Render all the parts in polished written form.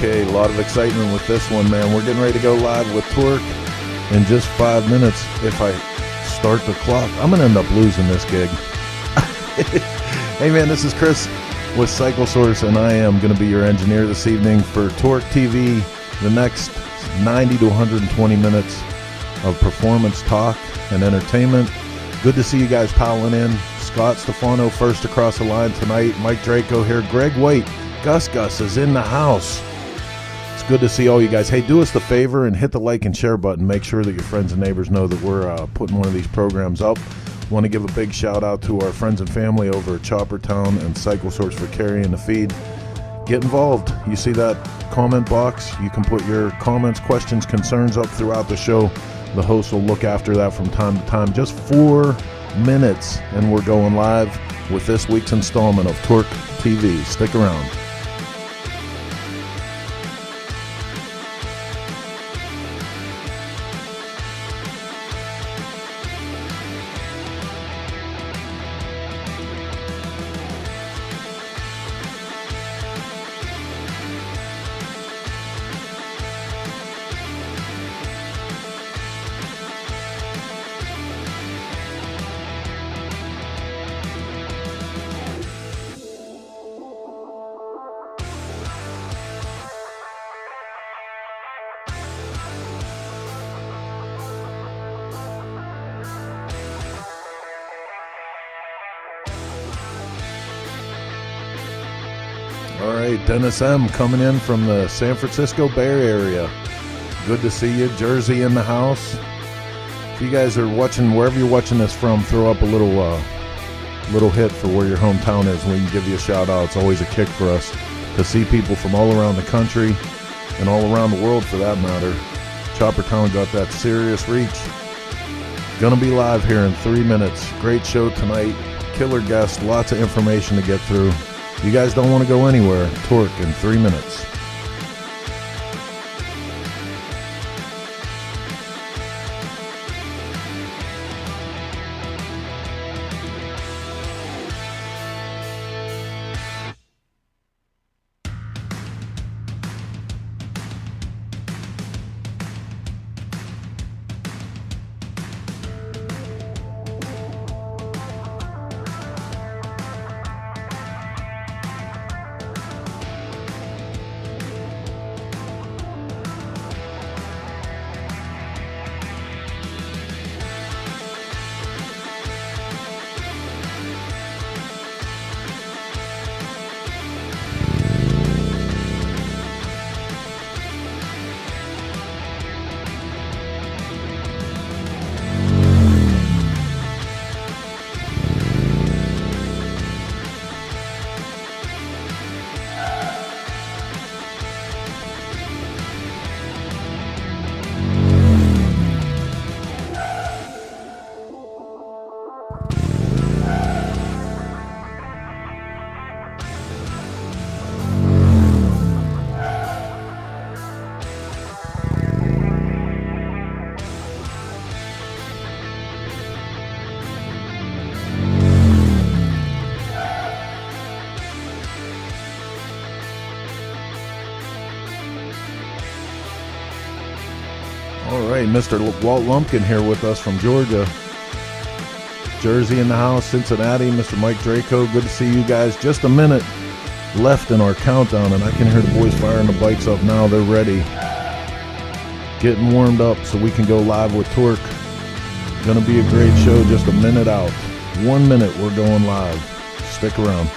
Okay, a lot of excitement with this one, man. We're getting ready to go live with Torque in just 5 minutes. If I start the clock, I'm going to end up losing this gig. Hey, man, this is Chris with Cycle Source, and I am going to be your engineer this evening for Torque TV, the next 90 to 120 minutes of performance talk and entertainment. Good to see you guys piling in. Scott Stefano first across the line tonight. Mike Draco here. Greg White. Gus is in the house. It's good to see all you guys. Hey, do us the favor and hit the like and share button. Make sure that your friends and neighbors know that we're putting one of these programs up. Want to give a big shout out to our friends and family over at Choppertown and Cycle Source for carrying the feed. Get involved. You see that comment box? You can put your comments, questions, concerns up throughout the show. The host will look after that from time to time. Just 4 minutes and we're going live with this week's installment of Torque TV. Stick around. All right, Dennis M. coming in from the San Francisco Bay Area. Good to see you. Jersey in the house. If you guys are watching, wherever you're watching this from, throw up a little hit for where your hometown is. We can give you a shout out. It's always a kick for us to see people from all around the country and all around the world for that matter. Choppertown got that serious reach. Gonna be live here in 3 minutes. Great show tonight. Killer guest. Lots of information to get through. You guys don't want to go anywhere. Torque in 3 minutes. All right, Mr. Walt Lumpkin here with us from Georgia. Jersey in the house, Cincinnati, Mr. Mike Draco. Good to see you guys. Just a minute left in our countdown, and I can hear the boys firing the bikes up now. They're ready. Getting warmed up so we can go live with Torque. Gonna be a great show, just a minute out. 1 minute, we're going live. Stick around.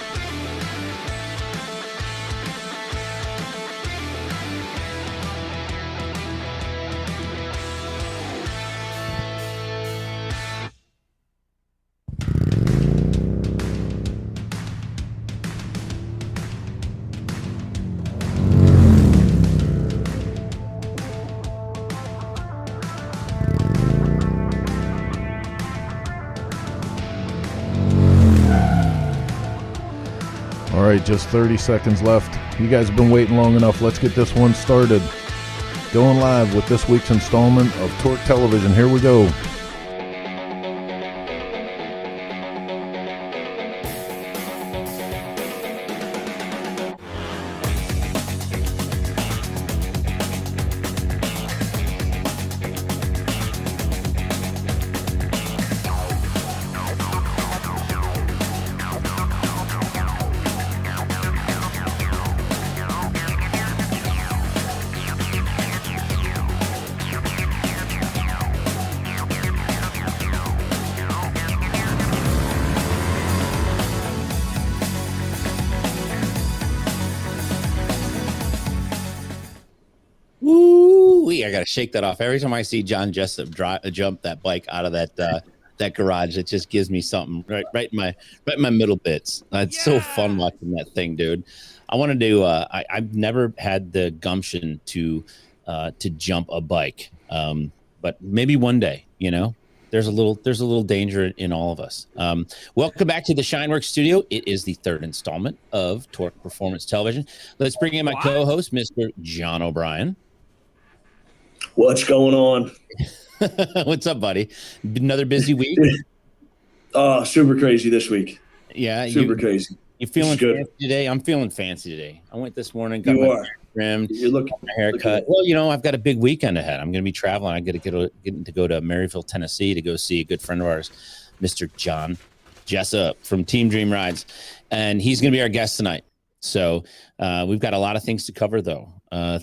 All right, just 30 seconds left. You guys have been waiting long enough. Let's get this one started. Going live with this week's installment of Torque Television. Here we go. week. I got to shake that off. Every time I see John Jessup jump that bike out of that garage, it just gives me something right in my middle bits. It's so fun watching that thing, dude. I want to do. I've never had the gumption to jump a bike, but maybe one day. There's a little danger in all of us. Welcome back to the SHINE WERKS studio. It is the third installment of Torque Performance Television. Let's bring in my co-host, Mr. John O'Brien. What's going on? What's up, buddy? Another busy week? Oh, super crazy this week. Yeah, super crazy. You feeling fancy today? I'm feeling fancy today. I went this morning, got my hair trimmed, my haircut. Well, I've got a big weekend ahead. I'm going to be traveling. I got to get to go to Maryville, Tennessee, to go see a good friend of ours, Mr. John Jessup from Team Dream Rides, and he's going to be our guest tonight. So we've got a lot of things to cover, though.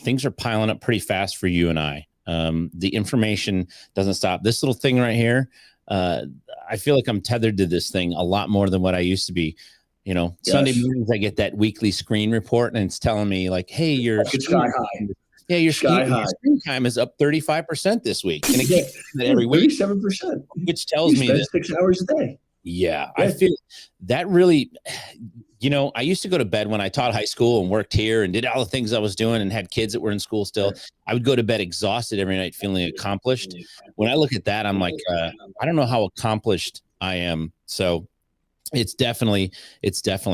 Things are piling up pretty fast for you and I. The information doesn't stop. This little thing right here, I feel like I'm tethered to this thing a lot more than what I used to be. Yes. Sunday mornings I get that weekly screen report, and it's telling me like, "Hey, your sky high. Yeah, your screen time is up 35% this week, and it keeps every week 37%, which tells me that 6 hours a day. Yeah, I feel that really. I used to go to bed when I taught high school and worked here and did all the things I was doing and had kids that were in school still. I would go to bed exhausted every night, feeling accomplished. When I look at that, I'm like, I don't know how accomplished I am. So it's definitely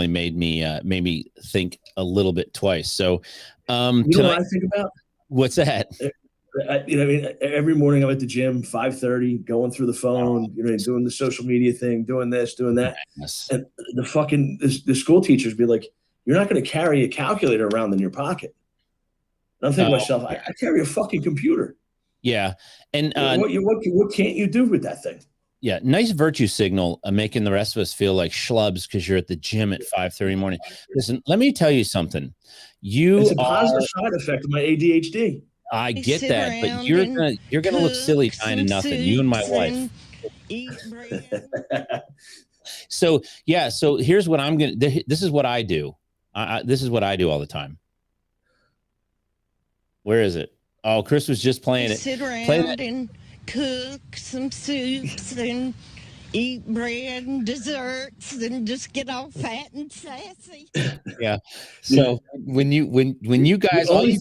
made me think a little bit twice. So, you know what I think about? What's that? Every morning I'm at the gym, 5:30, going through the phone, doing the social media thing, doing this, doing that. Yes. And the school teachers be like, "You're not going to carry a calculator around in your pocket." And I'm thinking to myself, I carry a fucking computer. Yeah. And what can't you do with that thing? Yeah, nice virtue signal, making the rest of us feel like schlubs because you're at the gym at 5:30 in the morning. Listen, let me tell you something. It's a positive side effect of my ADHD. I get that, but you're gonna look silly kind of nothing. You and my wife. So here's what I'm gonna. This is what I do. This is what I do all the time. Where is it? Oh, Chris was just playing it. Sit around and cook some soups and eat bread and desserts and just get all fat and sassy. Yeah. So when you guys, the only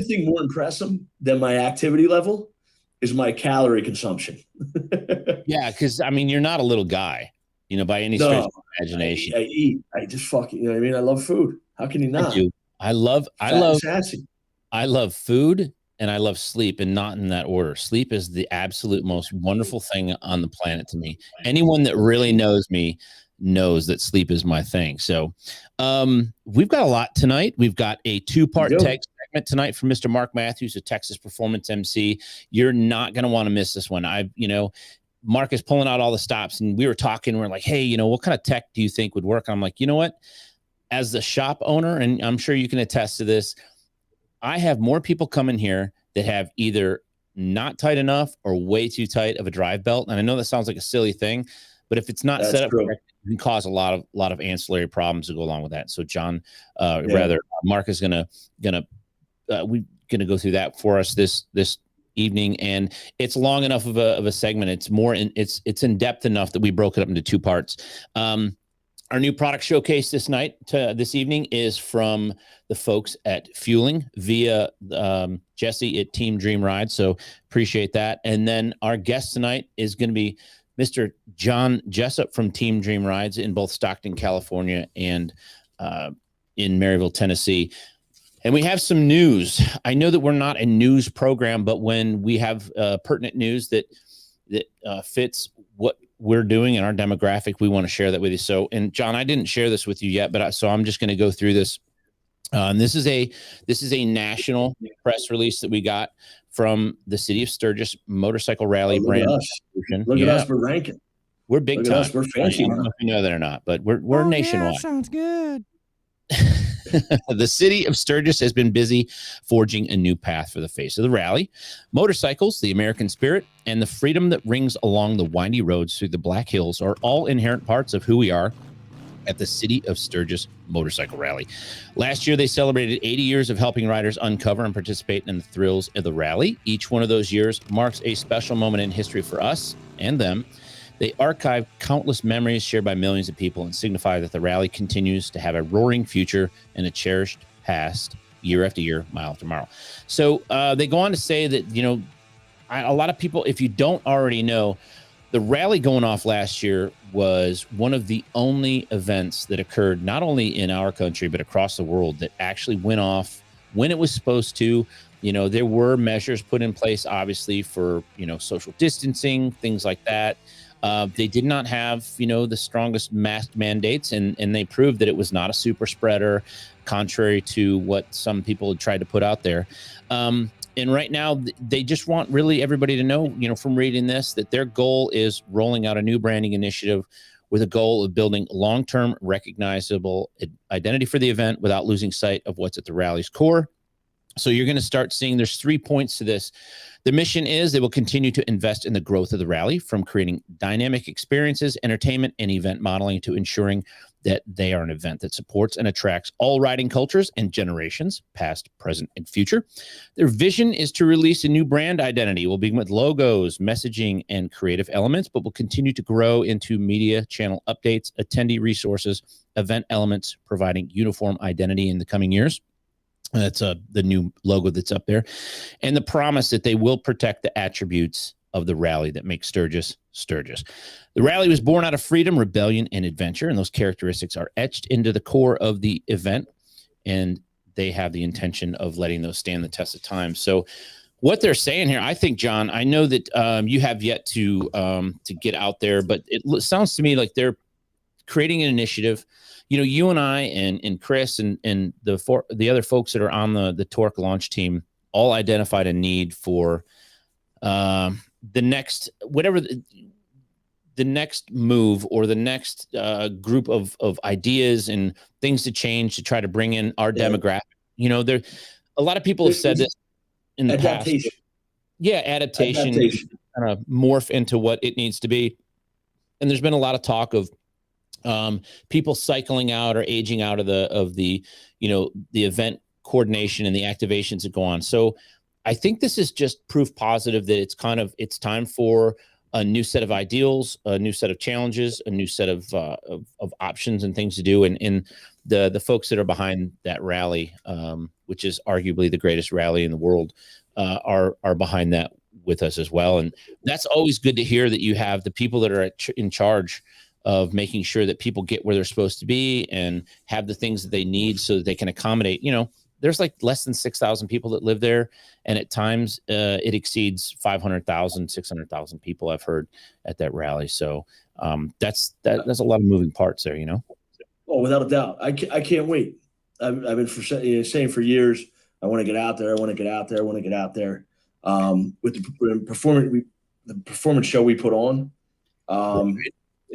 thing more impressive than my activity level is my calorie consumption. Yeah, because you're not a little guy, by any stretch of imagination. I eat. I just fucking, I mean? I love food. How can you not? I love sassy. I love food. And I love sleep, and not in that order. Sleep is the absolute most wonderful thing on the planet to me. Anyone that really knows me knows that sleep is my thing. So we've got a lot tonight. We've got a two-part tech segment tonight from Mr. Mark Matthews, a Texas Performance MC. You're not going to want to miss this one. Mark is pulling out all the stops, and we were talking. We're like, hey, what kind of tech do you think would work? I'm like, you know what? As the shop owner, and I'm sure you can attest to this, I have more people come in here that have either not tight enough or way too tight of a drive belt. And I know that sounds like a silly thing, but if it's not set up correctly, it can cause a lot of ancillary problems to go along with that. So John, Mark is gonna go through that for us this evening, and it's long enough of a segment. It's in depth enough that we broke it up into two parts. Our new product showcase this evening is from the folks at Fueling via Jesse at Team Dream Rides. So appreciate that. And then our guest tonight is going to be Mr. John Jessup from Team Dream Rides in both Stockton, California, and in Maryville, Tennessee. And we have some news. I know that we're not a news program, but when we have pertinent news that fits what we're doing in our demographic, we want to share that with you. So, and John, I didn't share this with you yet, but so I'm just going to go through this. This is a national press release that we got from the City of Sturgis Motorcycle Rally brand. Look at us, we're ranking. We're big time. We're fancy. I don't know if you know that or not, but we're nationwide. Yeah, sounds good. The City of Sturgis has been busy forging a new path for the face of the rally. Motorcycles, the American spirit, and the freedom that rings along the windy roads through the Black Hills are all inherent parts of who we are at the City of Sturgis Motorcycle Rally. Last year, they celebrated 80 years of helping riders uncover and participate in the thrills of the rally. Each one of those years marks a special moment in history for us and them. They archive countless memories shared by millions of people and signify that the rally continues to have a roaring future and a cherished past year after year, mile after mile. So they go on to say that, a lot of people, if you don't already know, the rally going off last year was one of the only events that occurred not only in our country, but across the world that actually went off when it was supposed to. There were measures put in place, obviously, for, social distancing, things like that. They did not have, the strongest mask mandates, and they proved that it was not a super spreader, contrary to what some people had tried to put out there. And right now, they just want really everybody to know, from reading this, that their goal is rolling out a new branding initiative with a goal of building long-term recognizable identity for the event without losing sight of what's at the rally's core. So you're going to start seeing there's 3 points to this. The mission is they will continue to invest in the growth of the rally, from creating dynamic experiences, entertainment, and event modeling to ensuring that they are an event that supports and attracts all riding cultures and generations, past, present, and future. Their vision is to release a new brand identity. We'll begin with logos, messaging, and creative elements, but will continue to grow into media channel updates, attendee resources, event elements, providing uniform identity in the coming years. That's the new logo that's up there. And the promise that they will protect the attributes of the rally that make Sturgis, Sturgis. The rally was born out of freedom, rebellion, and adventure, and those characteristics are etched into the core of the event, and they have the intention of letting those stand the test of time. So what they're saying here, I think, John, I know that you have yet to get out there, but it sounds to me like they're creating an initiative. You and I and Chris and the other folks that are on the Torque launch team all identified a need for the next, whatever the next move or the next group of ideas and things to change to try to bring in our demographic. There, a lot of people have said this in the past. Adaptation. Kind of morph into what it needs to be. And there's been a lot of talk of people cycling out or aging out of the event coordination and the activations that go on. So I think this is just proof positive that it's time for a new set of ideals, a new set of challenges, a new set of options and things to do. And the folks that are behind that rally, which is arguably the greatest rally in the world, are behind that with us as well. And that's always good to hear, that you have the people that are in charge of making sure that people get where they're supposed to be and have the things that they need so that they can accommodate. There's like less than 6,000 people that live there, and at times it exceeds 500,000, 600,000 people I've heard at that rally. So that's a lot of moving parts there, Oh, without a doubt. I can't wait. I've been saying for years, I want to get out there. I want to get out there. I want to get out there. With the performance show we put on, and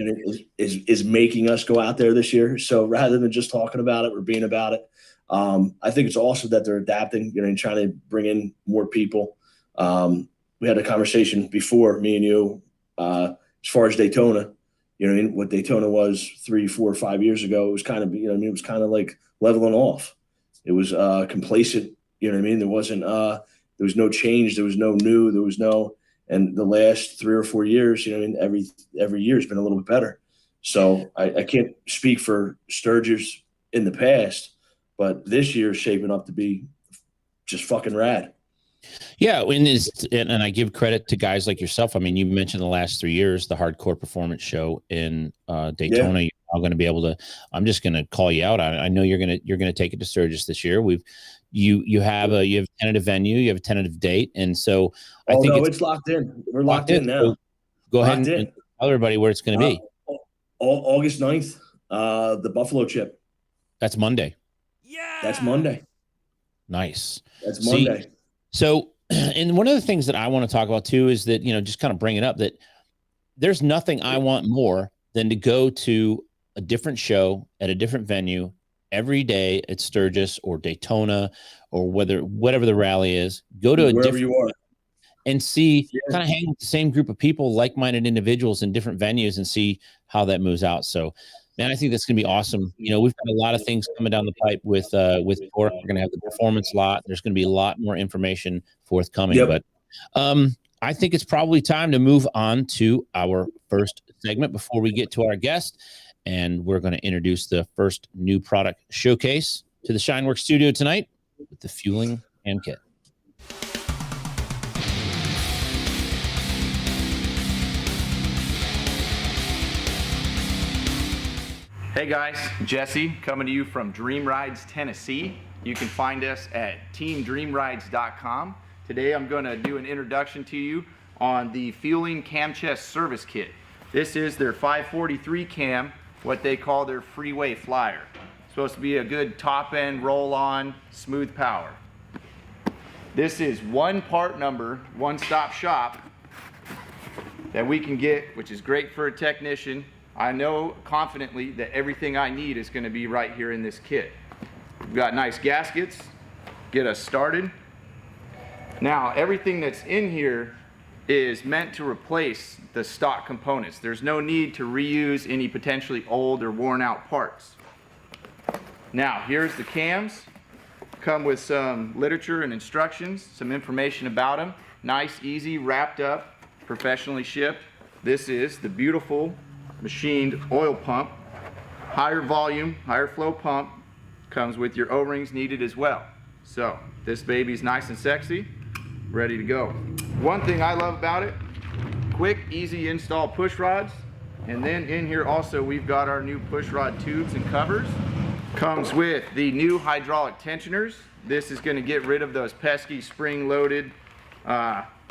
it is making us go out there this year. So rather than just talking about it, we're being about it. I think it's awesome that they're adapting, and trying to bring in more people. We had a conversation before, me and you, as far as Daytona. What Daytona was 3, 4, 5 years ago. It was kind of, it was kind of like leveling off. It was complacent. There wasn't, there was no change. There was no new. There was no. And the last 3 or 4 years, every year has been a little bit better. So I can't speak for Sturgis in the past, but this year is shaping up to be just fucking rad. Yeah, and I give credit to guys like yourself. I mean, you mentioned the last 3 years, the Hardcore Performance Show in Daytona. Yeah. You're going to be able to. I'm just going to call you out on it. I know you're going to take it to Sturgis this year. You have a tentative venue, you have a tentative date, and so I think it's locked in. We're locked in now. So go ahead and tell everybody where it's going to be. August 9th, the Buffalo Chip. That's Monday. Yeah, that's Monday. Nice. That's Monday. So, and one of the things that I want to talk about too is that, just kind of bring it up, that there's nothing I want more than to go to a different show at a different venue every day at Sturgis or Daytona or whatever the rally is. Go to wherever you are and see, kind of hang with the same group of people, like-minded individuals in different venues, and see how that moves out. So man, I think that's going to be awesome. You know, we've got a lot of things coming down the pipe with Torque. We're going to have the performance lot. There's going to be a lot more information forthcoming. But I think it's probably time to move on to our first segment before we get to our guest. And we're going to introduce the first new product showcase to the SHINE WERKS studio tonight with the fueling cam kit. Hey guys, Jesse coming to you from Dream Rides, Tennessee. You can find us at teamdreamrides.com. Today I'm going to do an introduction to you on the Fueling Cam Chest Service Kit. This is their 543 cam, what they call their freeway flyer. It's supposed to be a good top end roll-on smooth power. This is one part number, one-stop shop that we can get, which is great for a technician. I know confidently that everything I need is going to be right here in this kit. We've got nice gaskets, get us started. Now, everything that's in here is meant to replace the stock components. There's no need to reuse any potentially old or worn out parts. Now, here's the cams. Come with some literature and instructions, some information about them. Nice, easy, wrapped up, professionally shipped. This is the beautiful machined oil pump. Higher volume, higher flow pump. Comes with your O-rings needed as well. So this baby's nice and sexy, ready to go. One thing I love about it, quick, easy install push rods. And then in here also we've got our new push rod tubes and covers. Comes with the new hydraulic tensioners. This is going to get rid of those pesky spring loaded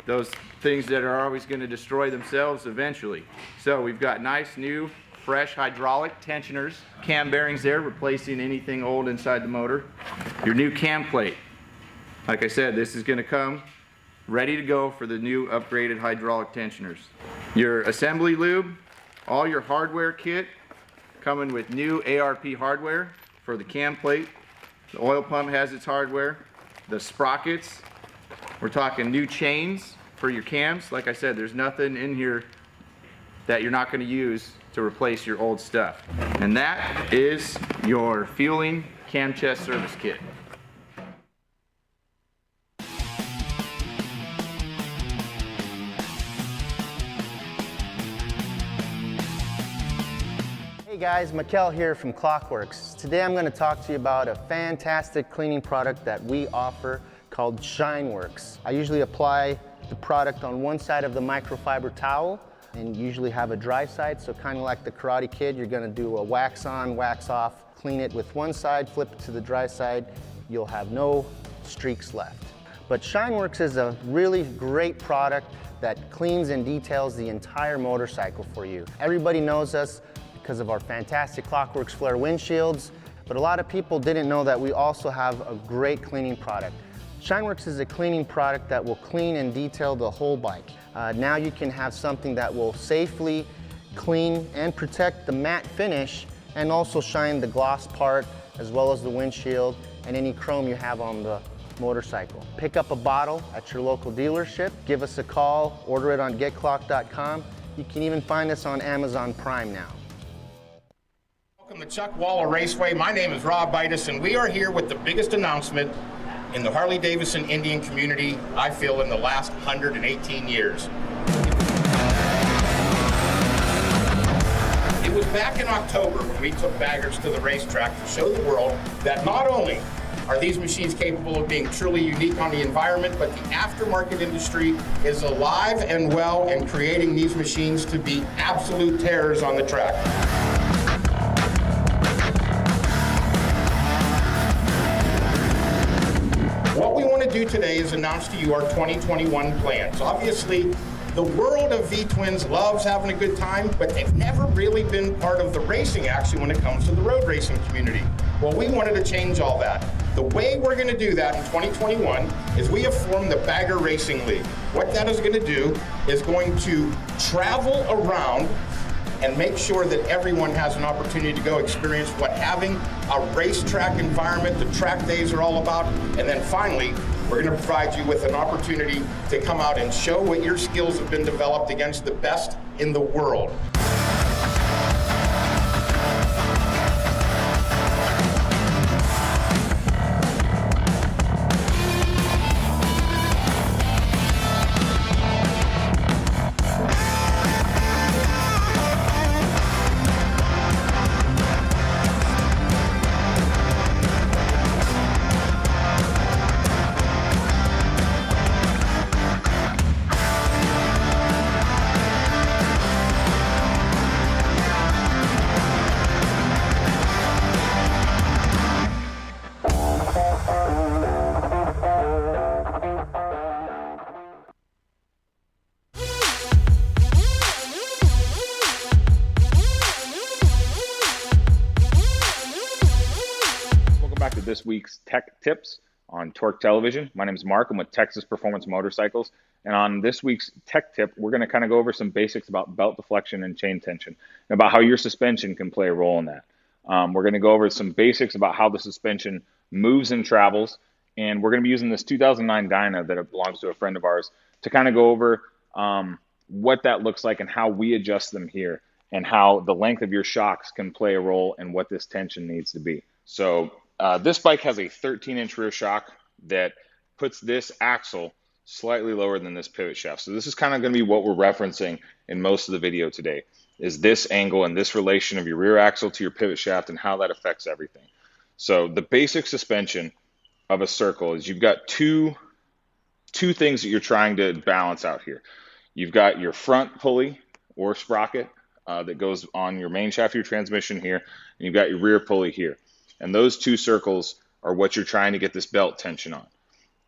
those things that are always going to destroy themselves eventually. So we've got nice new fresh hydraulic tensioners, cam bearings there, replacing anything old inside the motor. Your new cam plate. Like I said, this is going to come ready to go for the new upgraded hydraulic tensioners. Your assembly lube, all your hardware kit coming with new ARP hardware for the cam plate. The oil pump has its hardware. The sprockets, we're talking new chains for your cams. Like I said, there's nothing in here that you're not going to use to replace your old stuff. And that is your Fueling Cam Chest Service Kit. Hey guys, Mikkel here from Clockworks. Today I'm going to talk to you about a fantastic cleaning product that we offer called SHINE WERKS. I usually apply the product on one side of the microfiber towel and usually have a dry side, so kind of like the Karate Kid, you're going to do a wax on, wax off, clean it with one side, flip it to the dry side, you'll have no streaks left. But SHINE WERKS is a really great product that cleans and details the entire motorcycle for you. Everybody knows us because of our fantastic Clockworks Flare windshields, but a lot of people didn't know that we also have a great cleaning product. SHINE WERKS is a cleaning product that will clean and detail the whole bike. Now you can have something that will safely clean and protect the matte finish and also shine the gloss part as well as the windshield and any chrome you have on the motorcycle. Pick up a bottle at your local dealership, give us a call, order it on getclock.com. You can even find us on Amazon Prime now. Welcome to Chuck Waller Raceway. My name is Rob Bitus, and we are here with the biggest announcement in the Harley-Davidson Indian community, I feel, in the last 118 years. It was back in October when we took baggers to the racetrack to show the world that not only are these machines capable of being truly unique on the environment, but the aftermarket industry is alive and well and creating these machines to be absolute terrors on the track. What we want to do today is announce to you our 2021 plans. Obviously, the world of V-twins loves having a good time, but they've never really been part of the racing action when it comes to the road racing community. Well, we wanted to change all that. The way we're going to do that in 2021 is we have formed the Bagger Racing League. What that is going to do is going to travel around and make sure that everyone has an opportunity to go experience what having a racetrack environment, the track days are all about. And then finally, we're going to provide you with an opportunity to come out and show what your skills have been developed against the best in the world. this week's tech tips on Torque Television. My name is Mark. I'm with Texas Performance Motorcycles. And on this week's tech tip, we're going to kind of go over some basics about belt deflection and chain tension, and about how your suspension can play a role in that. We're going to go over some basics about how the suspension moves and travels. And we're going to be using this 2009 Dyna that belongs to a friend of ours to kind of go over what that looks like and how we adjust them here, and how the length of your shocks can play a role in what this tension needs to be. So this bike has a 13-inch rear shock that puts this axle slightly lower than this pivot shaft. So this is kind of going to be what we're referencing in most of the video today, is this angle and this relation of your rear axle to your pivot shaft and how that affects everything. So the basic suspension of a circle is you've got two things that you're trying to balance out here. You've got your front pulley or sprocket that goes on your main shaft of your transmission here, and you've got your rear pulley here. And those two circles are what you're trying to get this belt tension on.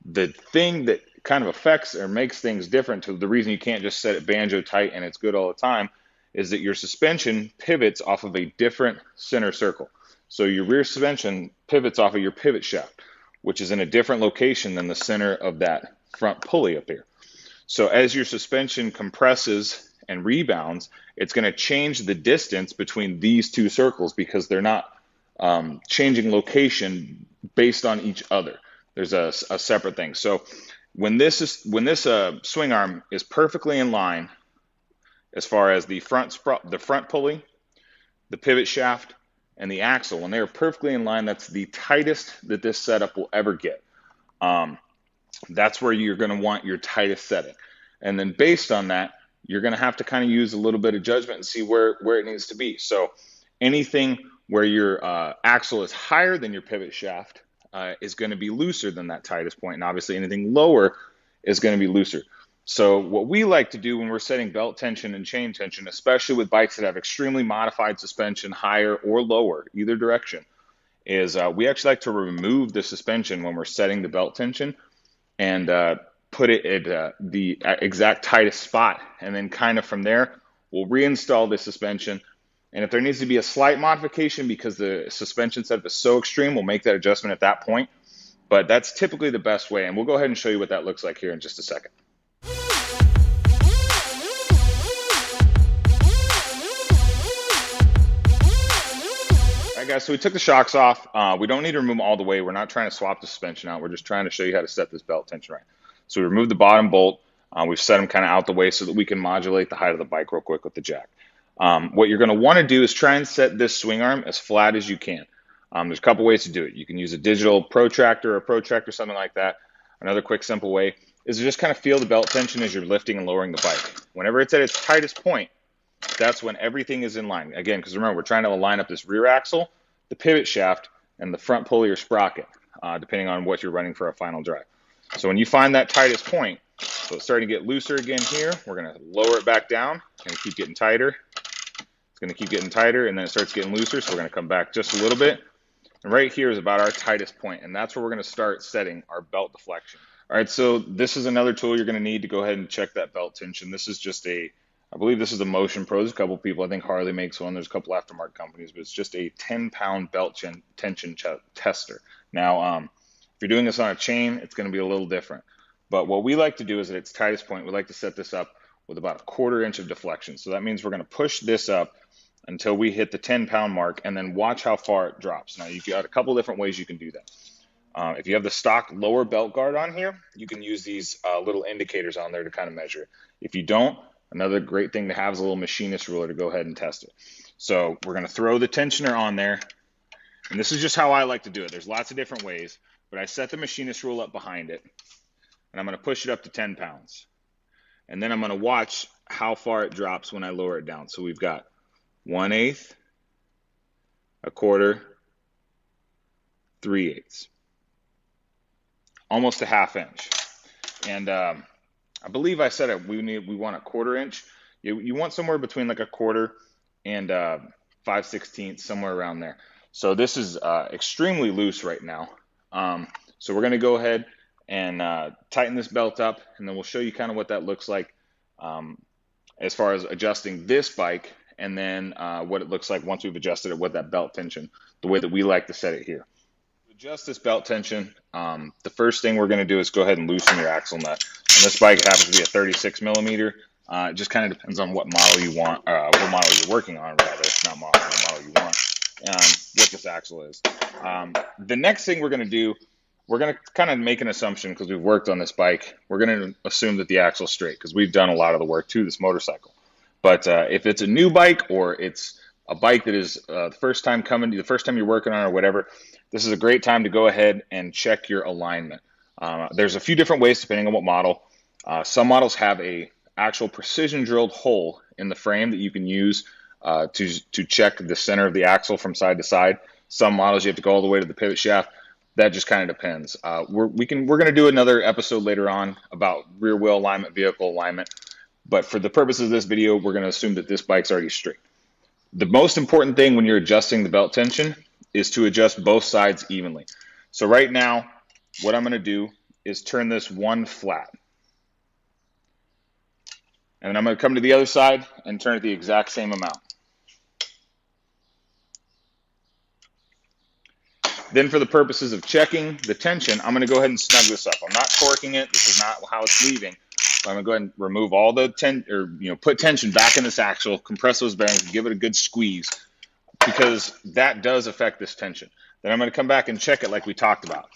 The thing that kind of affects or makes things different, to the reason you can't just set it banjo tight and it's good all the time, is that your suspension pivots off of a different center circle. So your rear suspension pivots off of your pivot shaft, which is in a different location than the center of that front pulley up here. So as your suspension compresses and rebounds, it's going to change the distance between these two circles, because they're not changing location based on each other. There's a separate thing. So when this swing arm is perfectly in line, as far as the front pulley, the pivot shaft, and the axle, when they're perfectly in line, that's the tightest that this setup will ever get. That's where you're going to want your tightest setting. And then based on that, you're going to have to kind of use a little bit of judgment and see where it needs to be. So anything where your axle is higher than your pivot shaft is going to be looser than that tightest point. And obviously anything lower is going to be looser. So what we like to do when we're setting belt tension and chain tension, especially with bikes that have extremely modified suspension, higher or lower, either direction, is we actually like to remove the suspension when we're setting the belt tension and put it at the exact tightest spot. And then kind of from there, we'll reinstall the suspension. And if there needs to be a slight modification because the suspension setup is so extreme, we'll make that adjustment at that point. But that's typically the best way. And we'll go ahead and show you what that looks like here in just a second. All right, guys, so we took the shocks off. We don't need to remove them all the way. We're not trying to swap the suspension out. We're just trying to show you how to set this belt tension right. So we removed the bottom bolt. We've set them kind of out the way so that we can modulate the height of the bike real quick with the jack. What you're going to want to do is try and set this swing arm as flat as you can. There's a couple ways to do it. You can use a digital protractor or a protractor, something like that. Another quick, simple way is to just kind of feel the belt tension as you're lifting and lowering the bike. Whenever it's at its tightest point, that's when everything is in line. Again, because remember, we're trying to line up this rear axle, the pivot shaft, and the front pulley or sprocket, depending on what you're running for a final drive. So when you find that tightest point, so it's starting to get looser again here, we're going to lower it back down and keep getting tighter. It's going to keep getting tighter, and then it starts getting looser, so we're going to come back just a little bit. And right here is about our tightest point, and that's where we're going to start setting our belt deflection. All right, so this is another tool you're going to need to go ahead and check that belt tension. This is just I believe this is the Motion Pro. There's a couple people, I think Harley makes one. There's a couple aftermarket companies, but it's just a 10-pound belt tension tester. Now, if you're doing this on a chain, it's going to be a little different. But what we like to do is at its tightest point, we like to set this up with about 1/4 inch of deflection. So that means we're going to push this up until we hit the 10-pound mark, and then watch how far it drops. Now, you've got a couple different ways you can do that. If you have the stock lower belt guard on here, you can use these little indicators on there to kind of measure it. If you don't, another great thing to have is a little machinist ruler to go ahead and test it. So we're going to throw the tensioner on there, and this is just how I like to do it. There's lots of different ways, but I set the machinist rule up behind it, and I'm going to push it up to 10 pounds. And then I'm going to watch how far it drops when I lower it down. So we've got 1/8, 1/4, 3/8, almost a 1/2 inch. And I believe I said we want a 1/4 inch. You want somewhere between like 1/4 and 5/16, somewhere around there. So this is extremely loose right now. So we're going to go ahead and tighten this belt up, and then we'll show you kind of what that looks like as far as adjusting this bike, and then what it looks like once we've adjusted it with that belt tension, the way that we like to set it here. adjust this belt tension, the first thing we're going to do is go ahead and loosen your axle nut. And this bike happens to be a 36 millimeter. It just kind of depends on what model you want, what model you're working on, rather, not model, what model you want, what this axle is. The next thing we're going to do, we're going to kind of make an assumption because we've worked on this bike. We're going to assume that the axle's straight because we've done a lot of the work to this motorcycle. But if it's a new bike or it's a bike that is the first time you're working on or whatever, this is a great time to go ahead and check your alignment. There's a few different ways depending on what model. Some models have a actual precision drilled hole in the frame that you can use to check the center of the axle from side to side. Some models you have to go all the way to the pivot shaft. That just kind of depends. We're going to do another episode later on about rear wheel alignment, vehicle alignment. But for the purposes of this video, we're going to assume that this bike's already straight. The most important thing when you're adjusting the belt tension is to adjust both sides evenly. So right now, what I'm going to do is turn this one flat. And then I'm going to come to the other side and turn it the exact same amount. Then for the purposes of checking the tension, I'm going to go ahead and snug this up. I'm not torquing it. This is not how it's leaving. So I'm going to go ahead and remove all the put tension back in this axle, compress those bearings, and give it a good squeeze because that does affect this tension. Then I'm going to come back and check it like we talked about.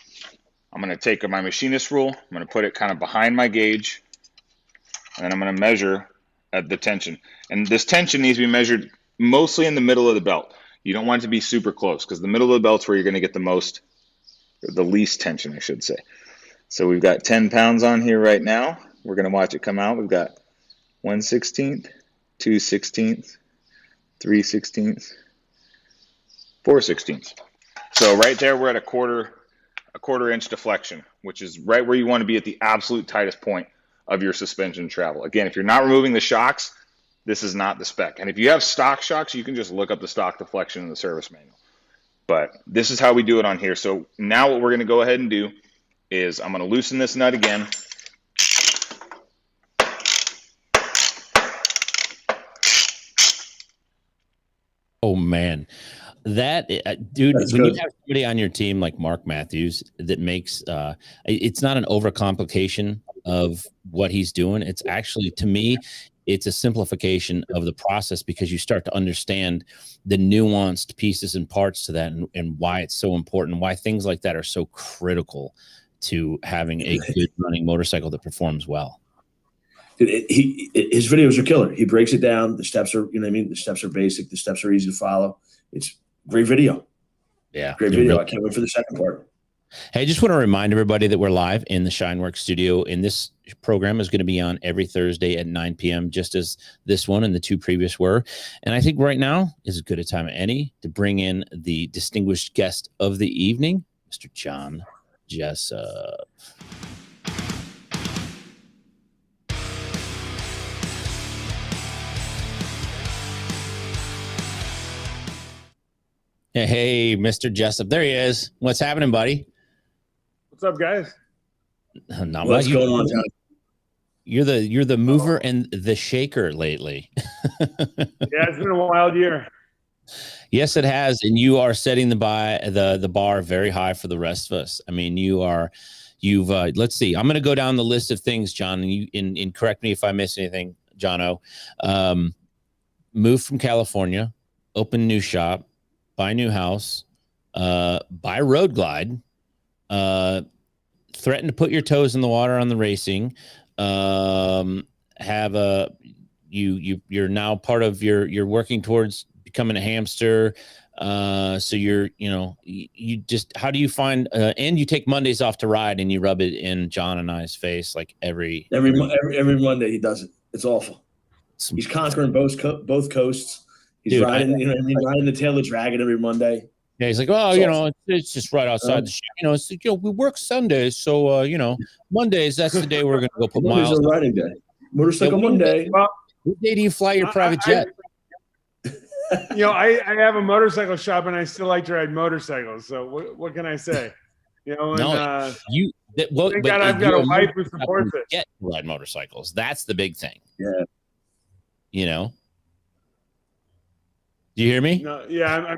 I'm going to take my machinist rule. I'm going to put it kind of behind my gauge, and then I'm going to measure at the tension. And this tension needs to be measured mostly in the middle of the belt. You don't want it to be super close because the middle of the belt's where you're going to get the least tension, I should say. So we've got 10 pounds on here right now. We're going to watch it come out. We've got 1/16, 2/16, 3/16, 4/16. So right there, we're at a quarter inch deflection, which is right where you want to be at the absolute tightest point of your suspension travel. Again, if you're not removing the shocks, this is not the spec. And if you have stock shocks, you can just look up the stock deflection in the service manual. But this is how we do it on here. So now what we're going to go ahead and do is I'm going to loosen this nut again. Oh man, that dude, That's when good. you have somebody on your team like Mark Matthews that makes it's not an overcomplication of what he's doing. It's actually, to me, it's a simplification of the process because you start to understand the nuanced pieces and parts to that and why it's so important, why things like that are so critical to having a good running motorcycle that performs well. His videos are killer. He breaks it down. The steps are, the steps are basic. The steps are easy to follow. It's great video. Yeah. Great video. I can't wait for the second part. Hey, I just want to remind everybody that we're live in the SHINE WERKS studio, and this program is going to be on every Thursday at 9 p.m., just as this one and the two previous were. And I think right now is as good a time as any to bring in the distinguished guest of the evening, Mr. John Jessup. Hey, Mr. Jessup. There he is. What's happening, buddy? What's up, guys? Not What's much. going on, John? You're the mover and the shaker lately. Yeah, it's been a wild year. Yes, it has, and you are setting the bar very high for the rest of us. I mean, you've let's see. I'm going to go down the list of things, John, and you correct me if I miss anything, Jono. Moved from California, open new shop, buy new house, buy Road Glide, threaten to put your toes in the water on the racing, have you're now part of you're working towards becoming a hamster. So you just, how do you find, and you take Mondays off to ride and you rub it in John and I's face like every Monday he does it. It's awful. He's conquering both coasts. He's riding, riding the tail of the dragon every Monday. Yeah, he's like, oh, it's just right outside the shop. It's like, we work Sundays, so Mondays, that's the day we're gonna go put Monday's miles. a riding day. Motorcycle Monday. Well, what day do you fly your private jet? I have a motorcycle shop and I still like to ride motorcycles. So what can I say? Thank God I've got a wife who supports it. Get to ride motorcycles. That's the big thing. Yeah. Do you hear me? No, yeah.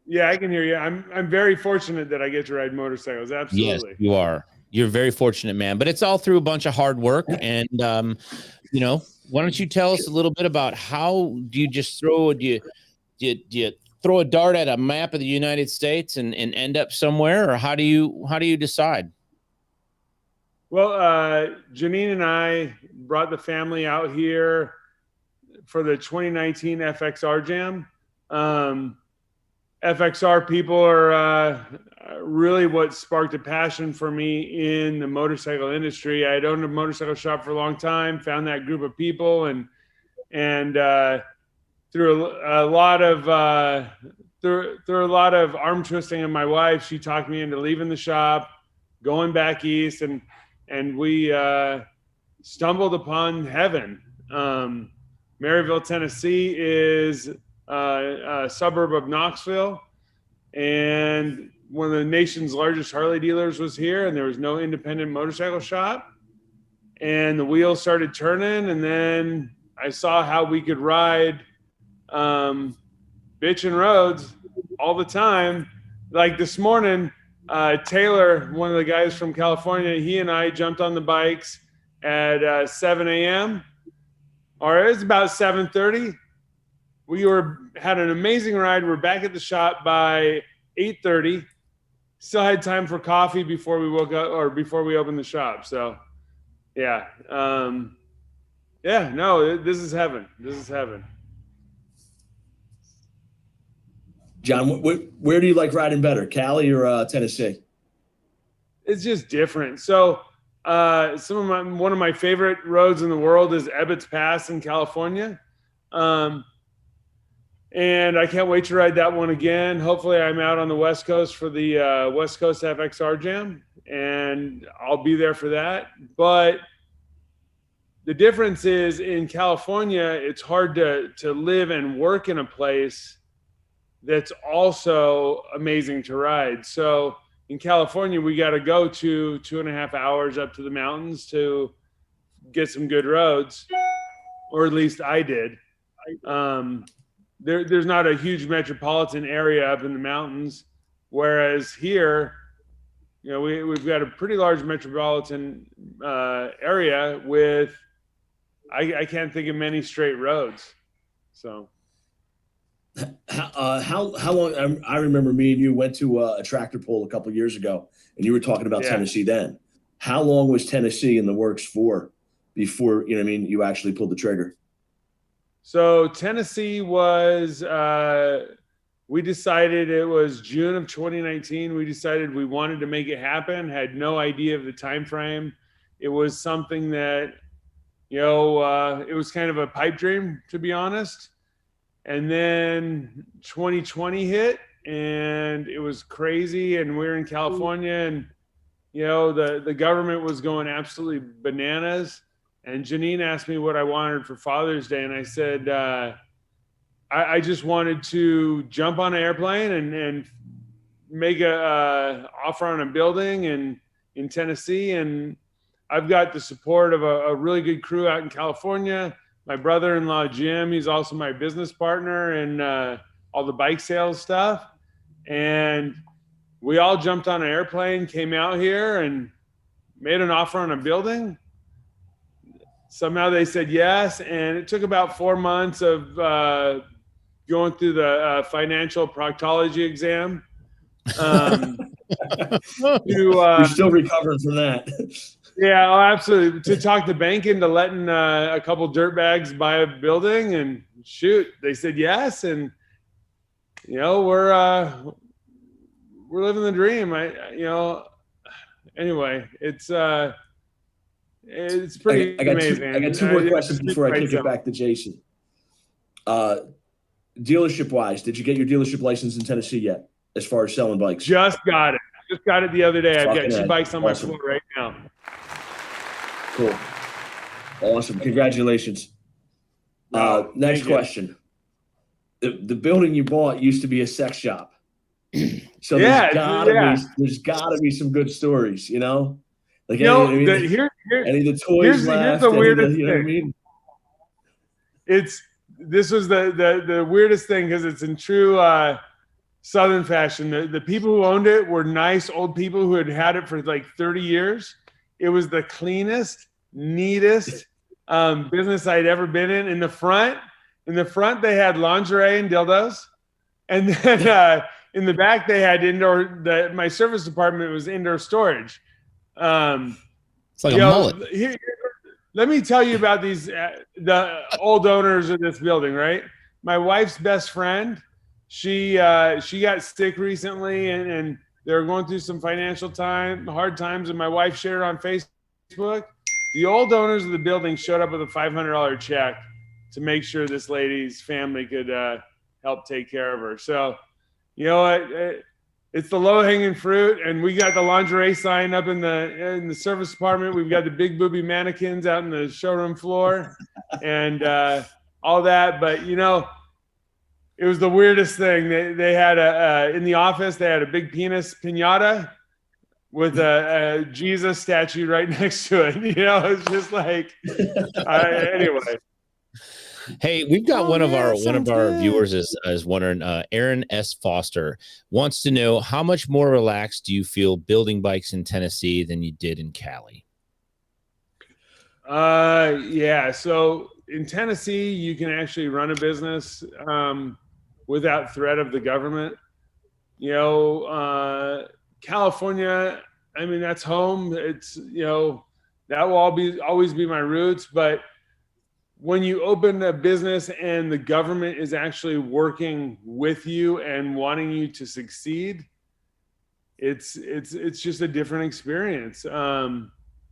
Yeah, I can hear you. I'm very fortunate that I get to ride motorcycles. Absolutely. Yes, you are. You're very fortunate, man. But it's all through a bunch of hard work. And you know, why don't you tell us a little bit about how do you just throw do you throw a dart at a map of the United States and end up somewhere, or how do you decide? Well, Janine and I brought the family out here for the 2019 FXR Jam. FXR people are really what sparked a passion for me in the motorcycle industry. I had owned a motorcycle shop for a long time, found that group of people, and through a lot of arm twisting of my wife, she talked me into leaving the shop, going back east, and we stumbled upon heaven. Maryville, Tennessee is a suburb of Knoxville, and one of the nation's largest Harley dealers was here, and there was no independent motorcycle shop, and the wheels started turning, and then I saw how we could ride bitchin' roads all the time. Like this morning, Taylor, one of the guys from California, he and I jumped on the bikes at 7 a.m. or it was about 7:30. We had an amazing ride. We're back at the shop by 8:30. Still had time for coffee before we woke up or before we opened the shop. So, yeah, no, this is heaven. This is heaven. John, where do you like riding better, Cali or Tennessee? It's just different. So, one of my favorite roads in the world is Ebbets Pass in California. And I can't wait to ride that one again. Hopefully I'm out on the West Coast for the West Coast FXR Jam, and I'll be there for that. But the difference is in California, it's hard to live and work in a place that's also amazing to ride. So in California, we got to go 2.5 hours up to the mountains to get some good roads, or at least I did. There's not a huge metropolitan area up in the mountains, whereas here, you know, we've got a pretty large metropolitan area with, I can't think of many straight roads. So, how long? I remember me and you went to a tractor pull a couple of years ago, and you were talking about Tennessee then. How long was Tennessee in the works for before you actually pulled the trigger? So Tennessee was, we decided it was June of 2019. We decided we wanted to make it happen, had no idea of the time frame. It was something that, it was kind of a pipe dream, to be honest. And then 2020 hit, and it was crazy, and we were in California, and, the government was going absolutely bananas. And Janine asked me what I wanted for Father's Day. And I said, I just wanted to jump on an airplane and make a offer on a building in Tennessee. And I've got the support of a really good crew out in California. My brother-in-law, Jim, he's also my business partner in all the bike sales stuff. And we all jumped on an airplane, came out here and made an offer on a building. Somehow they said yes, and it took about 4 months of going through the financial proctology exam. You're still recovering from that. Yeah, absolutely. To talk the bank into letting a couple dirtbags buy a building, and shoot, they said yes, and we're living the dream. Anyway, it's pretty amazing. I got two more questions before I kick it back to Jason. Dealership wise, did you get your dealership license in Tennessee yet, as far as selling bikes? Just got it. Just got it the other day. I've got 2 bikes on my floor right now. Cool. Awesome. Congratulations. Next question. The building you bought used to be a sex shop. So there's gotta be some good stories, Like any of the toys left. Here's the weirdest thing. This was the weirdest thing, because it's in true Southern fashion. The people who owned it were nice old people who had had it for like 30 years. It was the cleanest, neatest business I'd ever been in. In the front, they had lingerie and dildos. And then in the back, they had my service department was indoor storage. It's like a mullet. Let me tell you about the old owners of this building, right? My wife's best friend, she got sick recently and they were going through some hard times, and my wife shared it on Facebook. The old owners of the building showed up with a $500 check to make sure this lady's family could help take care of her. So, you know what? It's the low-hanging fruit, and we got the lingerie sign up in the service department. We've got the big booby mannequins out in the showroom floor, and all that. But you know, it was the weirdest thing. They had in the office. They had a big penis piñata with a Jesus statue right next to it. You know, it's just like anyway. Hey, we've got one of our viewers is wondering. Aaron S. Foster wants to know, how much more relaxed do you feel building bikes in Tennessee than you did in Cali? Yeah. So in Tennessee, you can actually run a business without threat of the government. You know, California, I mean, that's home. It's, you know, that will always be my roots. But when you open a business and the government is actually working with you and wanting you to succeed, it's just a different experience. I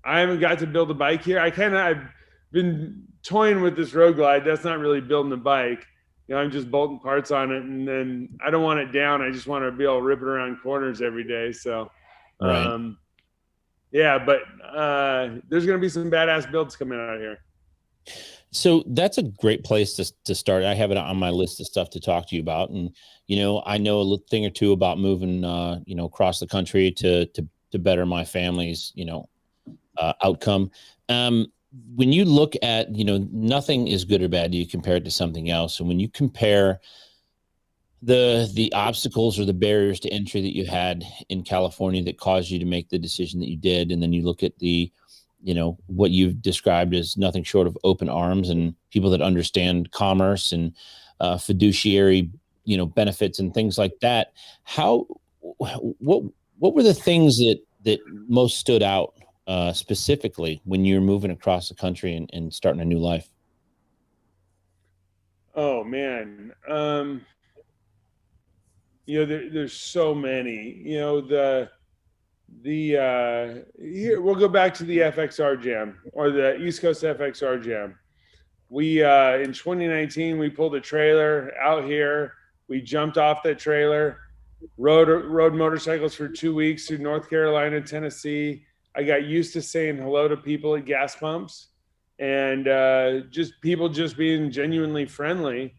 haven't got to build a bike here. I've been toying with this Road Glide. That's not really building a bike. You know, I'm just bolting parts on it, and then I don't want it down. I just want to be able to rip it around corners every day. So, right. Yeah, but there's going to be some badass builds coming out here. So that's a great place to start. I have it on my list of stuff to talk to you about. And, you know, I know a little thing or two about moving, you know, across the country to better my family's, you know, outcome. When you look at, you know, nothing is good or bad. You compare it to something else. And when you compare the obstacles or the barriers to entry that you had in California that caused you to make the decision that you did, and then you look at you know, what you've described as nothing short of open arms and people that understand commerce and fiduciary, you know, benefits and things like that. What were the things that most stood out specifically when you're moving across the country and starting a new life? Oh man. You know, there's so many, you know, here we'll go back to the FXR Jam, or the East Coast FXR Jam. We in 2019 we pulled a trailer out here. We jumped off that trailer, rode motorcycles for 2 weeks through North Carolina, Tennessee. I got used to saying hello to people at gas pumps, and just people just being genuinely friendly.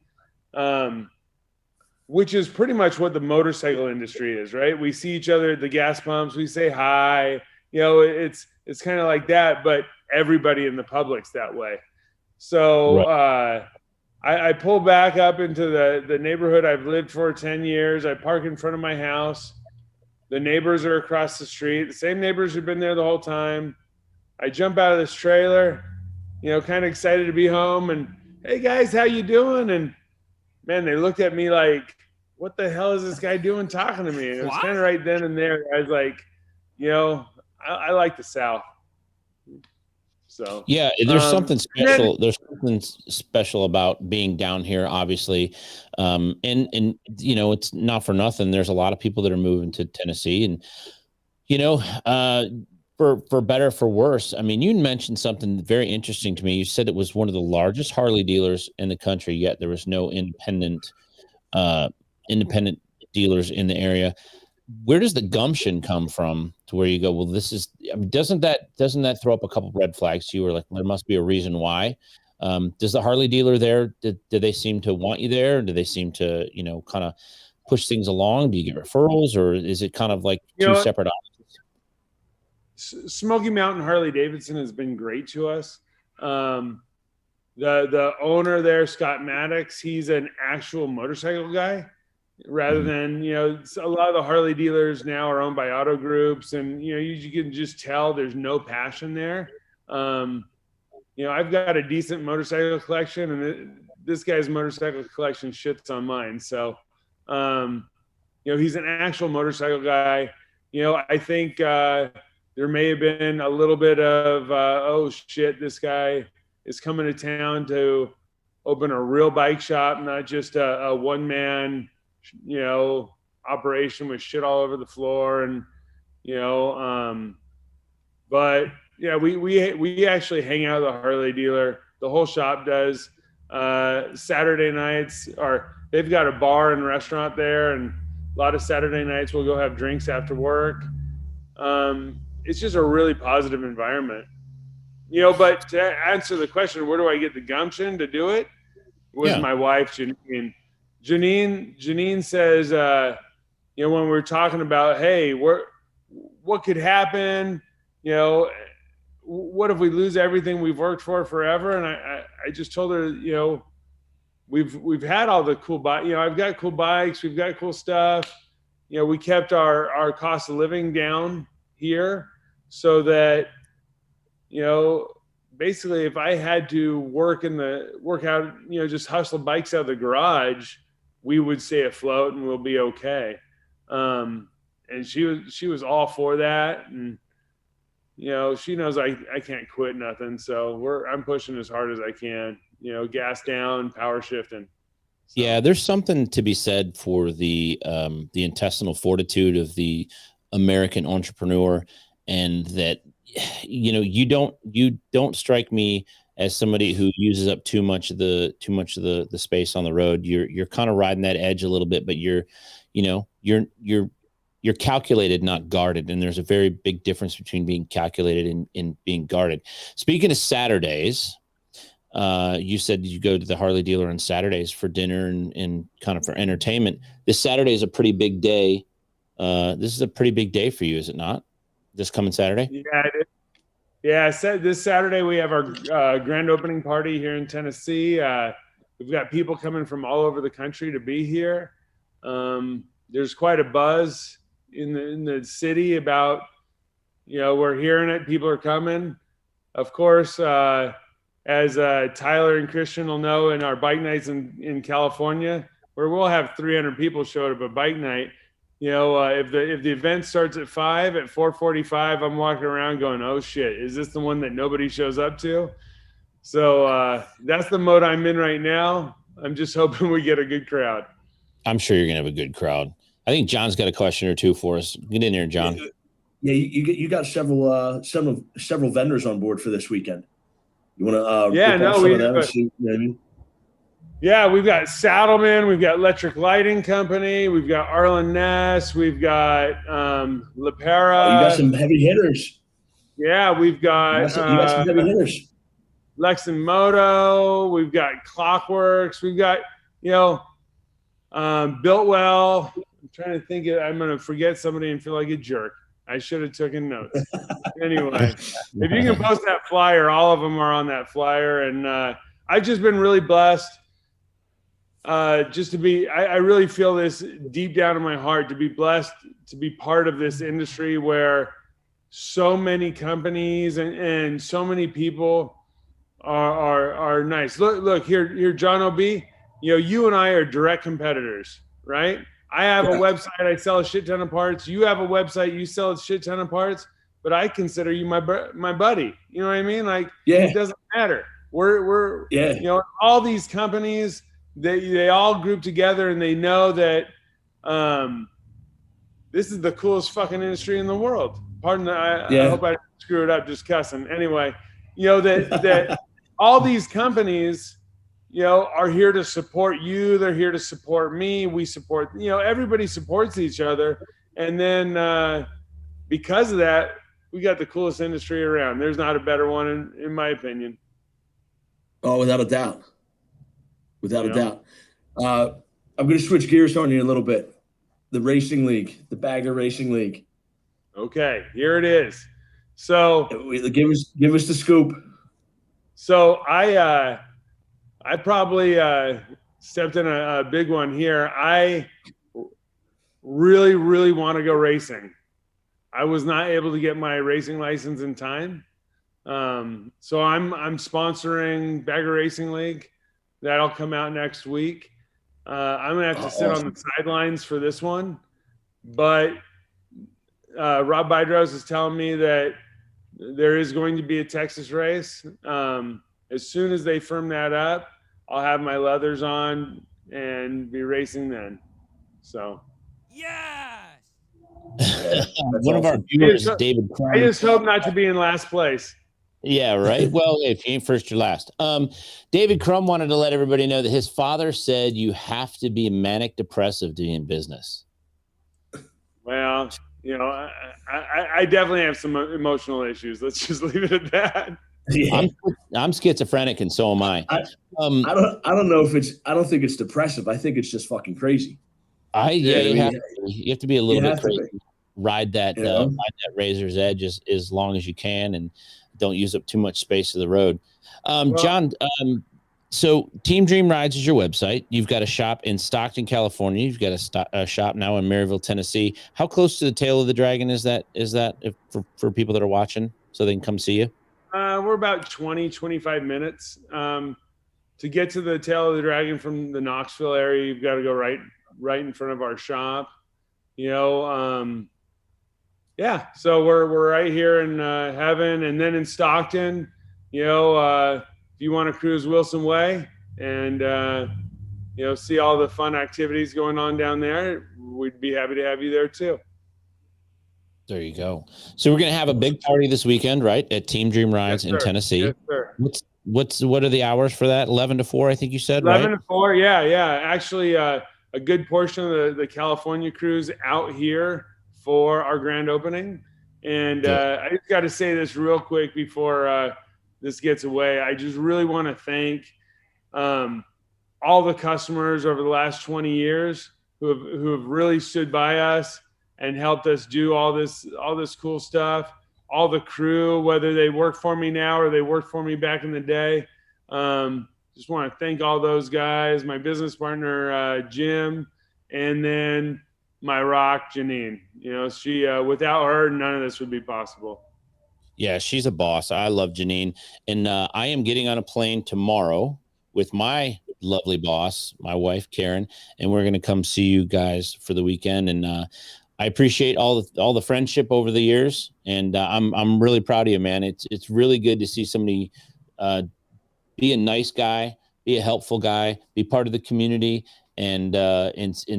Which is pretty much what the motorcycle industry is, right? We see each other at the gas pumps, we say hi, you know, it's kind of like that, but everybody in the public's that way. So right. I pull back up into the neighborhood I've lived for 10 years. I park in front of my house. The neighbors are across the street, the same neighbors who've been there the whole time. I jump out of this trailer, you know, kind of excited to be home, and hey guys, how you doing? And man, they looked at me like, what the hell is this guy doing talking to me? And it was kind of right then and there. I was like, you know, I like the South. So yeah, there's something special. There's something special about being down here, obviously. And you know, it's not for nothing. There's a lot of people that are moving to Tennessee, and, you know, for better, for worse. I mean, you mentioned something very interesting to me. You said it was one of the largest Harley dealers in the country, yet there was no independent dealers in the area. Where does the gumption come from to where you go, well, this is, I mean, doesn't that throw up a couple red flags to you, or like, there must be a reason why? Does the Harley dealer there, do they seem to want you there? Do they seem to, you know, kind of push things along? Do you get referrals, or is it kind of like two separate options? Smoky Mountain Harley Davidson has been great to us. The owner there, Scott Maddox, he's an actual motorcycle guy. rather than, a lot of the Harley dealers now are owned by auto groups, and, you can just tell there's no passion there. I've got a decent motorcycle collection, and this guy's motorcycle collection shits on mine. So, he's an actual motorcycle guy. I think there may have been a little bit of, oh shit, this guy is coming to town to open a real bike shop, not just a one-man, operation with shit all over the floor. And, but yeah, we actually hang out at the Harley dealer. The whole shop does. Saturday nights they've got a bar and restaurant there, and a lot of Saturday nights we'll go have drinks after work. It's just a really positive environment, but to answer the question, where do I get the gumption to do it? Was my wife, Janine. Janine says, when we're talking about, hey, what could happen? What if we lose everything we've worked for forever? And I just told her, we've had all the cool bikes. I've got cool bikes. We've got cool stuff. We kept our cost of living down here so that, basically if I had to work out, just hustle bikes out of the garage, we would stay afloat and we'll be okay. And she was all for that. And, she knows I can't quit nothing. So I'm pushing as hard as I can, gas down, power shifting. So. Yeah. There's something to be said for the intestinal fortitude of the American entrepreneur, and that, you don't strike me as somebody who uses up too much of the space on the road. You're kind of riding that edge a little bit, but you're calculated, not guarded. And there's a very big difference between being calculated and being guarded. Speaking of Saturdays, you said you go to the Harley dealer on Saturdays for dinner and kind of for entertainment. This Saturday is a pretty big day. This is a pretty big day for you, is it not? This coming Saturday? Yeah, it is. Yeah, this Saturday we have our grand opening party here in Tennessee. We've got people coming from all over the country to be here. There's quite a buzz in the city about, we're hearing it. People are coming. Of course, as Tyler and Christian will know, in our bike nights in California, where we'll have 300 people show up at bike night. If the event starts at 5, at 4:45, I'm walking around going, oh shit, is this the one that nobody shows up to? So that's the mode I'm in right now. I'm just hoping we get a good crowd. I'm sure you're gonna have a good crowd. I think John's got a question or two for us. Get in there, John. Yeah, you got several vendors on board for this weekend. You want to? Yeah, we've got Saddleman, we've got Electric Lighting Company, we've got Arlen Ness, we've got LaPera. You got some heavy hitters. Yeah, we've got you got some heavy hitters. Lexan Moto, we've got Clockworks, we've got Builtwell. I'm trying to think. I'm going to forget somebody and feel like a jerk. I should have taken notes. Anyway, if you can post that flyer, all of them are on that flyer, and I've just been really blessed. Just to be, I really feel this deep down in my heart, to be blessed to be part of this industry where so many companies and so many people are nice. Look here, John O.B., you and I are direct competitors, right? I have a website, I sell a shit ton of parts. You have a website, you sell a shit ton of parts, but I consider you my buddy. You know what I mean? Like, it doesn't matter. We're all these companies, they all group together and they know that this is the coolest fucking industry in the world. Pardon, I hope I didn't screw it up just cussing. Anyway, that all these companies, are here to support you. They're here to support me. We support, everybody supports each other. And then because of that, we got the coolest industry around. There's not a better one in my opinion. Oh, without a doubt. Without a doubt. I'm going to switch gears on you a little bit. The racing league, the Bagger Racing League. Okay, here it is. So give us the scoop. So I probably stepped in a big one here. really, really want to go racing. I was not able to get my racing license in time. So I'm sponsoring Bagger Racing League. That'll come out next week. I'm gonna have to sit on the sidelines for this one, but Rob Bydros is telling me that there is going to be a Texas race. As soon as they firm that up, I'll have my leathers on and be racing then. So. One of our viewers, David Crum. I just hope not to be in last place. Yeah, right. Well, if you ain't first, you're last. David Crum wanted to let everybody know that his father said you have to be manic depressive to be in business. Well, you know, I definitely have some emotional issues. Let's just leave it at that. Yeah. I'm schizophrenic, and so am I. I don't know if I don't think it's depressive. I think it's just fucking crazy. You have to be a little bit crazy. Ride that razor's edge as long as you can, and don't use up too much space of the road. John, so Team Dream Rides is your website. You've got a shop in Stockton, California. You've got a shop now in Maryville, Tennessee. How close to the tail of the dragon is that for people that are watching so they can come see you? We're about 25 minutes. To get to the tail of the dragon from the Knoxville area, you've got to go right in front of our shop. You know, so we're right here in heaven, and then in Stockton, you know, if you want to cruise Wilson Way and you know, see all the fun activities going on down there, we'd be happy to have you there too. There you go. So we're going to have a big party this weekend, right, at Team Dream Rides in Tennessee. Yes, sir. What are the hours for that? 11 to 4, I think you said, 11 right? to 4, yeah. Actually, a good portion of the California crews out here for our grand opening. And I just got to say this real quick before this gets away. I just really want to thank all the customers over the last 20 years who have really stood by us and helped us do all this cool stuff. All the crew, whether they work for me now or they worked for me back in the day. Just want to thank all those guys, my business partner, Jim, and then my rock, Janine. You know, she, without her, none of this would be possible. Yeah, she's a boss. I love Janine. And I am getting on a plane tomorrow with my lovely boss, my wife, Karen, and we're going to come see you guys for the weekend. And I appreciate all the friendship over the years, and I'm really proud of you, man. It's really good to see somebody be a nice guy, be a helpful guy, be part of the community, and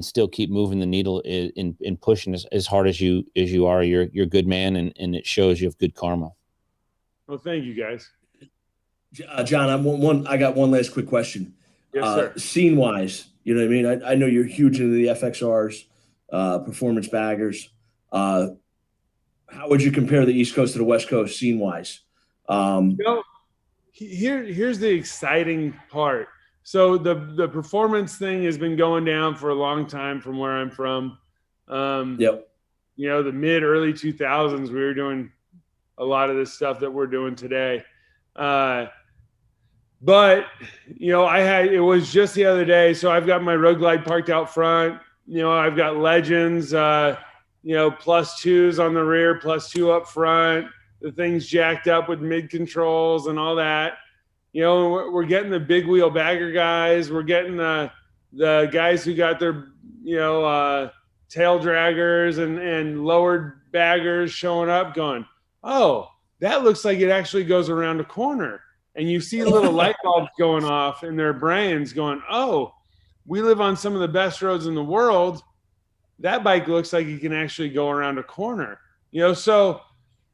still keep moving the needle in pushing as hard as you are. You're a good man, and it shows you have good karma. Well, thank you, guys. John, I got one last quick question. Yes, sir. Scene wise, you know what I mean? I know you're huge into the FXRs. Performance baggers. How would you compare the East Coast to the West Coast scene wise? You know, here's the exciting part. So the performance thing has been going down for a long time from where I'm from. Yep. You know, the early 2000s, we were doing a lot of this stuff that we're doing today. But you know, it was just the other day. So I've got my Road Glide parked out front. You know, I've got Legends, you know, +2s on the rear, +2 up front. The thing's jacked up with mid controls and all that. You know, we're getting the big wheel bagger guys. We're getting the guys who got their, you know, tail draggers and lowered baggers showing up going, oh, that looks like it actually goes around a corner. And you see little light bulbs going off in their brains going, oh, we live on some of the best roads in the world. That bike looks like it can actually go around a corner. You know, so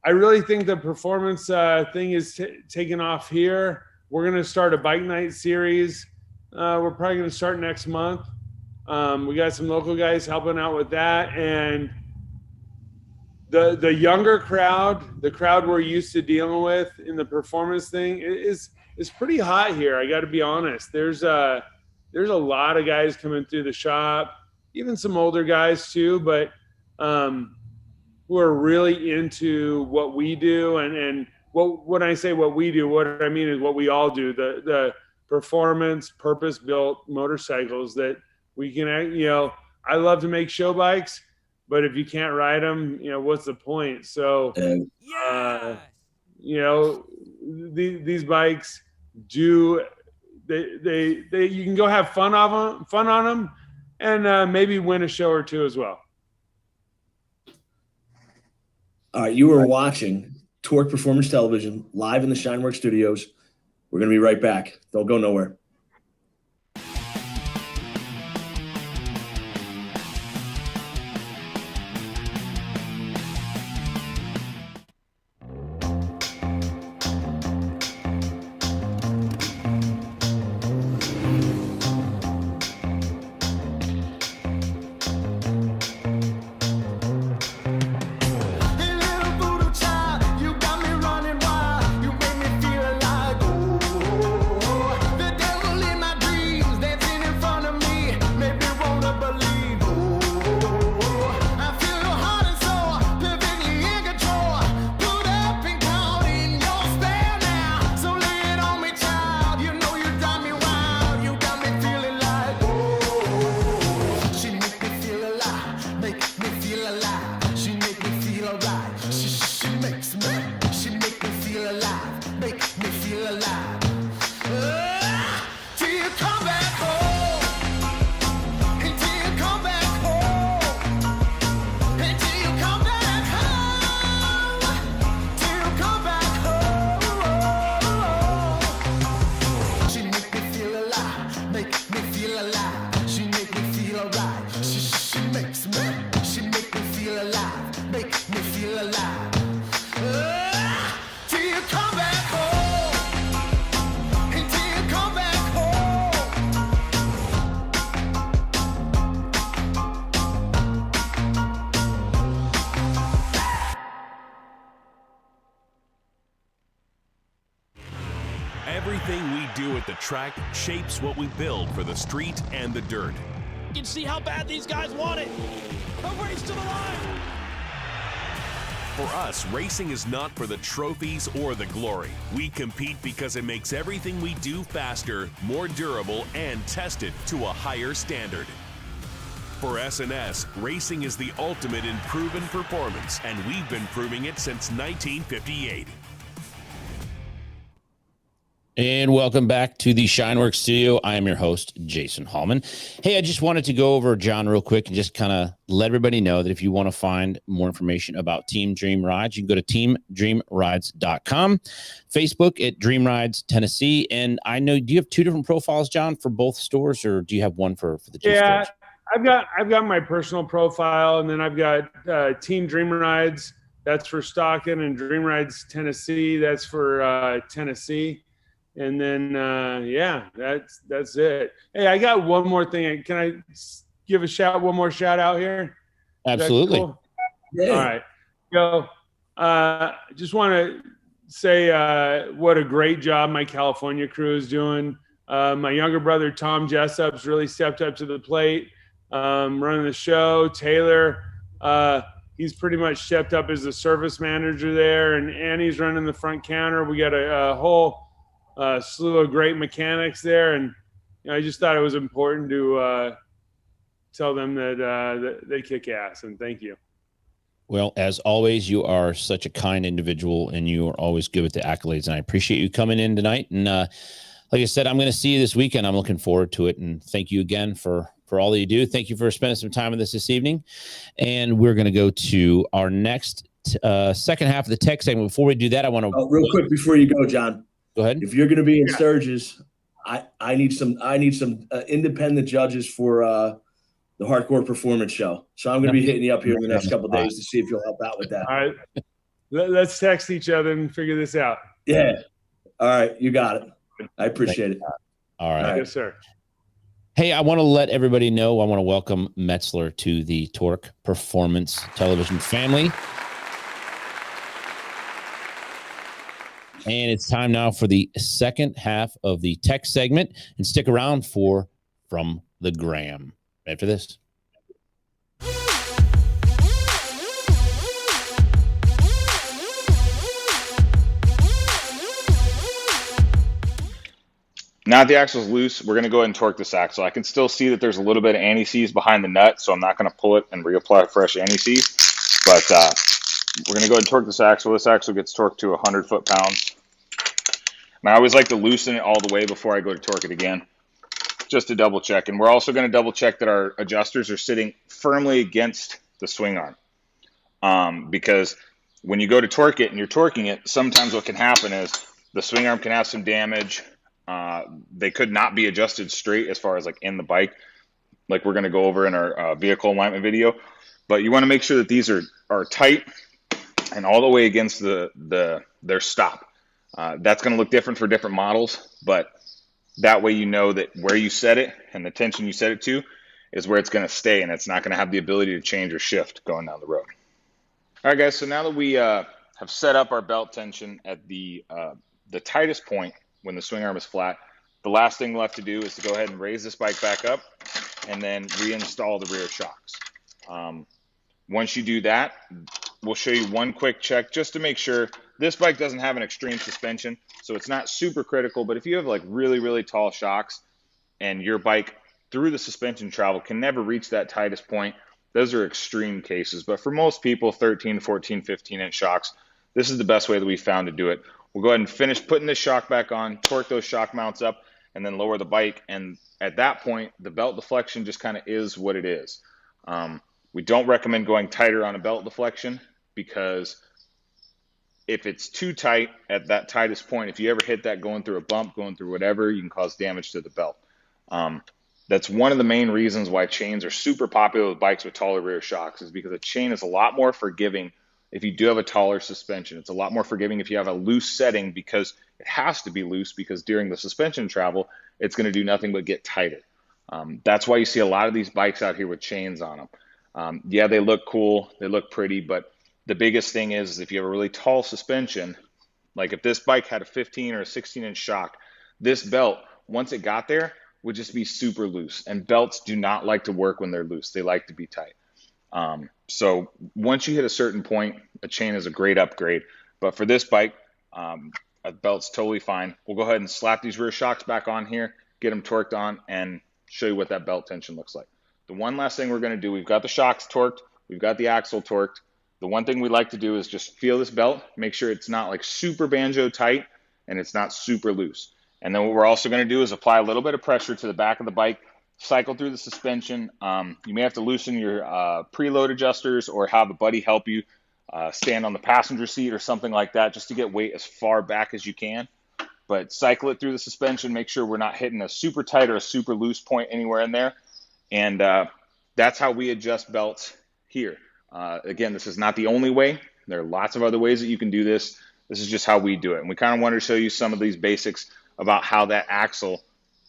I really think the performance thing is taking off here. We're going to start a bike night series. We're probably going to start next month. We got some local guys helping out with that. And the younger crowd, the crowd we're used to dealing with in the performance thing is pretty hot here. I got to be honest. There's a lot of guys coming through the shop, even some older guys too, but who are really into what we do. And when I say what we do, what I mean is what we all do, the performance, purpose-built motorcycles that we can, you know, I love to make show bikes, but if you can't ride them, what's the point? So, these bikes you can go have fun on them, and maybe win a show or two as well. All right, you were watching Torque Performance Television live in the Shine Works studios. We're going to be right back. Don't go nowhere. Everything we do at the track shapes what we build for the street and the dirt. You can see how bad these guys want it. A race to the line. For us, racing is not for the trophies or the glory. We compete because it makes everything we do faster, more durable, and tested to a higher standard. For S&S, racing is the ultimate in proven performance, and we've been proving it since 1958. And welcome back to the Shine Works studio. I am your host, Jason Hallman. Hey, I just wanted to go over, John, real quick and just kind of let everybody know that if you want to find more information about Team Dream Rides, you can go to teamdreamrides.com, Facebook at Dream Rides Tennessee. And I know, do you have two different profiles, John, for both stores, or do you have one for the two stores? I've got my personal profile, and then I've got Team Dream Rides. That's for Stockton, and Dream Rides Tennessee. That's for Tennessee. And then, that's it. Hey, I got one more thing. Can I give one more shout out here? Absolutely. Cool? Yeah. All right. Just want to say what a great job my California crew is doing. My younger brother, Tom Jessup's really stepped up to the plate, running the show. Taylor, he's pretty much stepped up as the service manager there, and Annie's running the front counter. We got a whole slew of great mechanics there, and I just thought it was important to tell them that they kick ass, and thank you. Well, as always, you are such a kind individual, and you are always good with the accolades, and I appreciate you coming in tonight. And like I said, I'm going to see you this weekend. I'm looking forward to it, and thank you again for all that you do. Thank you for spending some time with us this evening, and we're going to go to our next second half of the tech segment. Before we do that, I want to real quick before you go, John. Go ahead. If you're going to be in Sturgis, I need some independent judges for the Hardcore Performance Show. So I'm going to be hitting you up here in the next couple of days to see if you'll help out with that. All right. Let's text each other and figure this out. Yeah. All right. You got it. I appreciate it. All right. Yes, sir. Hey, I want to let everybody know, I want to welcome Metzler to the Torque Performance Television family. And it's time now for the second half of the tech segment. And stick around for From the Gram after this. Now the axle's loose, we're going to go ahead and torque this axle. I can still see that there's a little bit of anti-seize behind the nut, so I'm not going to pull it and reapply fresh anti-seize. But we're going to go ahead and torque this axle. This axle gets torqued to 100 foot-pounds. And I always like to loosen it all the way before I go to torque it again, just to double check. And we're also going to double check that our adjusters are sitting firmly against the swing arm. Because when you go to torque it and you're torquing it, sometimes what can happen is the swing arm can have some damage. They could not be adjusted straight as far as like in the bike, like we're going to go over in our vehicle alignment video. But you want to make sure that these are tight and all the way against their stop. That's going to look different for different models, but that way you know that where you set it and the tension you set it to is where it's going to stay, and it's not going to have the ability to change or shift going down the road. All right, guys, so now that we have set up our belt tension at the tightest point when the swing arm is flat, the last thing left to do is to go ahead and raise this bike back up and then reinstall the rear shocks. Once you do that, we'll show you one quick check just to make sure. This bike doesn't have an extreme suspension, so it's not super critical, but if you have like really, really tall shocks and your bike through the suspension travel can never reach that tightest point, those are extreme cases. But for most people, 13, 14, 15-inch shocks, this is the best way that we found to do it. We'll go ahead and finish putting this shock back on, torque those shock mounts up, and then lower the bike. And at that point, the belt deflection just kind of is what it is. We don't recommend going tighter on a belt deflection because if it's too tight at that tightest point, if you ever hit that going through a bump, going through whatever, you can cause damage to the belt. That's one of the main reasons why chains are super popular with bikes with taller rear shocks, is because a chain is a lot more forgiving if you do have a taller suspension. It's a lot more forgiving if you have a loose setting, because it has to be loose, because during the suspension travel, it's going to do nothing but get tighter. That's why you see a lot of these bikes out here with chains on them. Yeah, they look cool, they look pretty, but the biggest thing is if you have a really tall suspension, like if this bike had a 15 or a 16-inch shock, this belt, once it got there, would just be super loose. And belts do not like to work when they're loose. They like to be tight. So once you hit a certain point, a chain is a great upgrade. But for this bike, a belt's totally fine. We'll go ahead and slap these rear shocks back on here, get them torqued on, and show you what that belt tension looks like. The one last thing we're going to do, we've got the shocks torqued, we've got the axle torqued. The one thing we like to do is just feel this belt, make sure it's not like super banjo tight and it's not super loose. And then what we're also going to do is apply a little bit of pressure to the back of the bike, cycle through the suspension. You may have to loosen your preload adjusters or have a buddy help you stand on the passenger seat or something like that, just to get weight as far back as you can. But cycle it through the suspension, make sure we're not hitting a super tight or a super loose point anywhere in there. And that's how we adjust belts here. Again, this is not the only way. There are lots of other ways that you can do this. This is just how we do it. And we kind of wanted to show you some of these basics about how that axle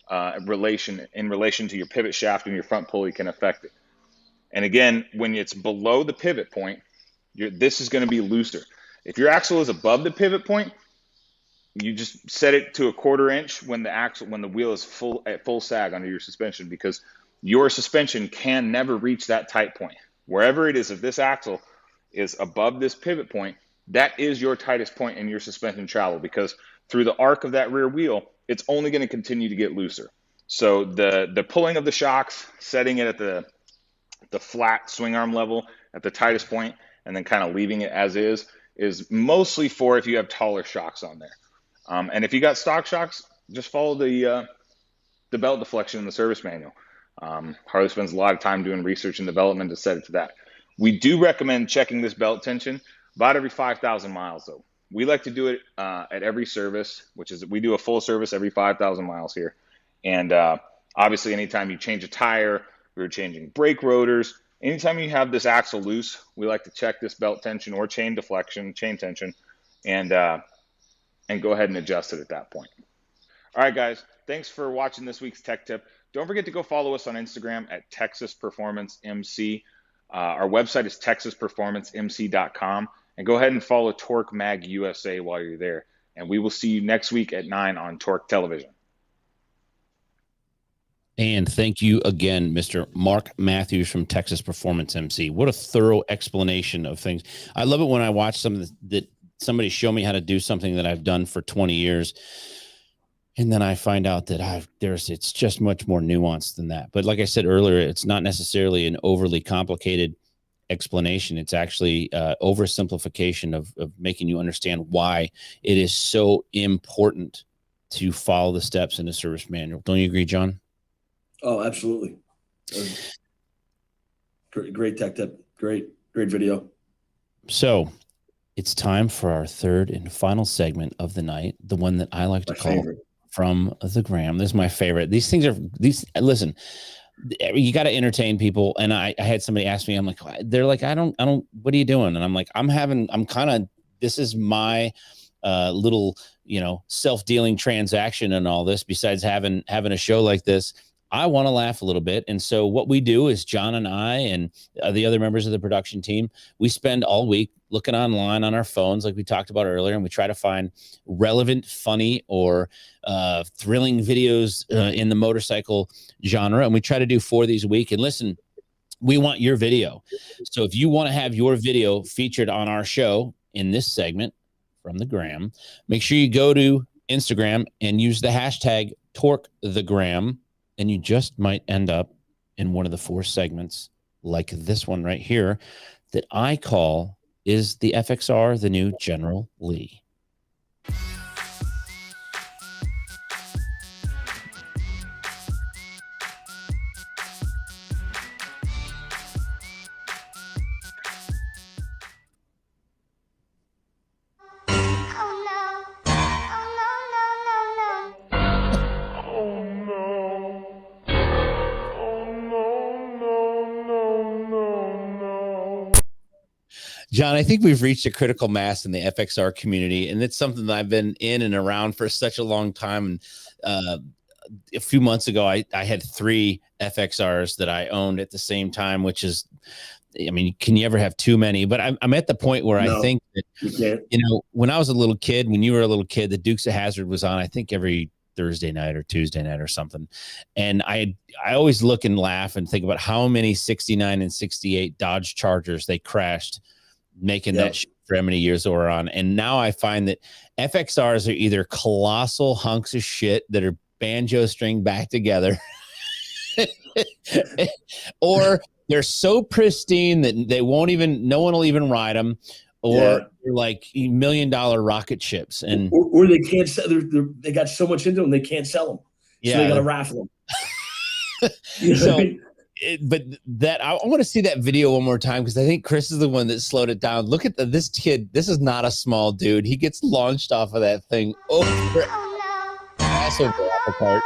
in relation to your pivot shaft and your front pulley can affect it. And again, when it's below the pivot point, this is going to be looser. If your axle is above the pivot point, you just set it to a 1/4 inch when the wheel is at full sag under your suspension, because your suspension can never reach that tight point. Wherever it is, if this axle is above this pivot point, that is your tightest point in your suspension travel, because through the arc of that rear wheel, it's only going to continue to get looser. So the pulling of the shocks, setting it at the flat swing arm level at the tightest point, and then kind of leaving it as is mostly for if you have taller shocks on there. And if you got stock shocks, just follow the belt deflection in the service manual. Harley spends a lot of time doing research and development to set it to that. We do recommend checking this belt tension about every 5,000 miles though. We like to do it at every service, which is we do a full service every 5,000 miles here. And obviously anytime you change a tire, we're changing brake rotors, anytime you have this axle loose, we like to check this belt tension or chain tension, and go ahead and adjust it at that point. All right, guys, thanks for watching this week's Tech Tip. Don't forget to go follow us on Instagram at Texas Performance MC. Our website is texasperformancemc.com. And go ahead and follow Torque Mag USA while you're there. And we will see you next week at 9 on Torque Television. And thank you again, Mr. Mark Matthews from Texas Performance MC. What a thorough explanation of things. I love it when I watch that somebody show me how to do something that I've done for 20 years. And then I find out that it's just much more nuanced than that. But like I said earlier, it's not necessarily an overly complicated explanation. It's actually oversimplification of making you understand why it is so important to follow the steps in the service manual. Don't you agree, John? Oh, absolutely. Great tech tip. Great video. So it's time for our third and final segment of the night, the one that I like to call From the Gram. This is my favorite. Listen, you got to entertain people. And I had somebody ask me, they're like, I don't, what are you doing? And I'm like, this is my little, self-dealing transaction and all this, besides having a show like this. I want to laugh a little bit. And so what we do is John and I and the other members of the production team, we spend all week looking online on our phones, like we talked about earlier, and we try to find relevant, funny, or thrilling videos in the motorcycle genre. And we try to do 4 of these a week. And listen, we want your video. So if you want to have your video featured on our show in this segment from the Gram, make sure you go to Instagram and use the hashtag TorqueTheGram. And you just might end up in one of the 4 segments like this one right here that I call Is the FXR the New General Lee? John, I think we've reached a critical mass in the FXR community, and it's something that I've been in and around for such a long time. And a few months ago, I had 3 FXRs that I owned at the same time, which is, can you ever have too many? But I'm at the point where I think that, when I was a little kid, when you were a little kid, the Dukes of Hazzard was on, I think, every Thursday night or Tuesday night or something. And I always look and laugh and think about how many 69 and 68 Dodge Chargers they crashed making that shit for how many years they were on. And now I find that FXRs are either colossal hunks of shit that are banjo string back together or they're so pristine that no one will even ride them, or they're like $1 million rocket ships. And or they can't sell, they got so much into them they can't sell them. So they got to raffle them. But I want to see that video one more time, because I think Chris is the one that slowed it down. Look at this kid. This is not a small dude. He gets launched off of that thing over massive apple cart.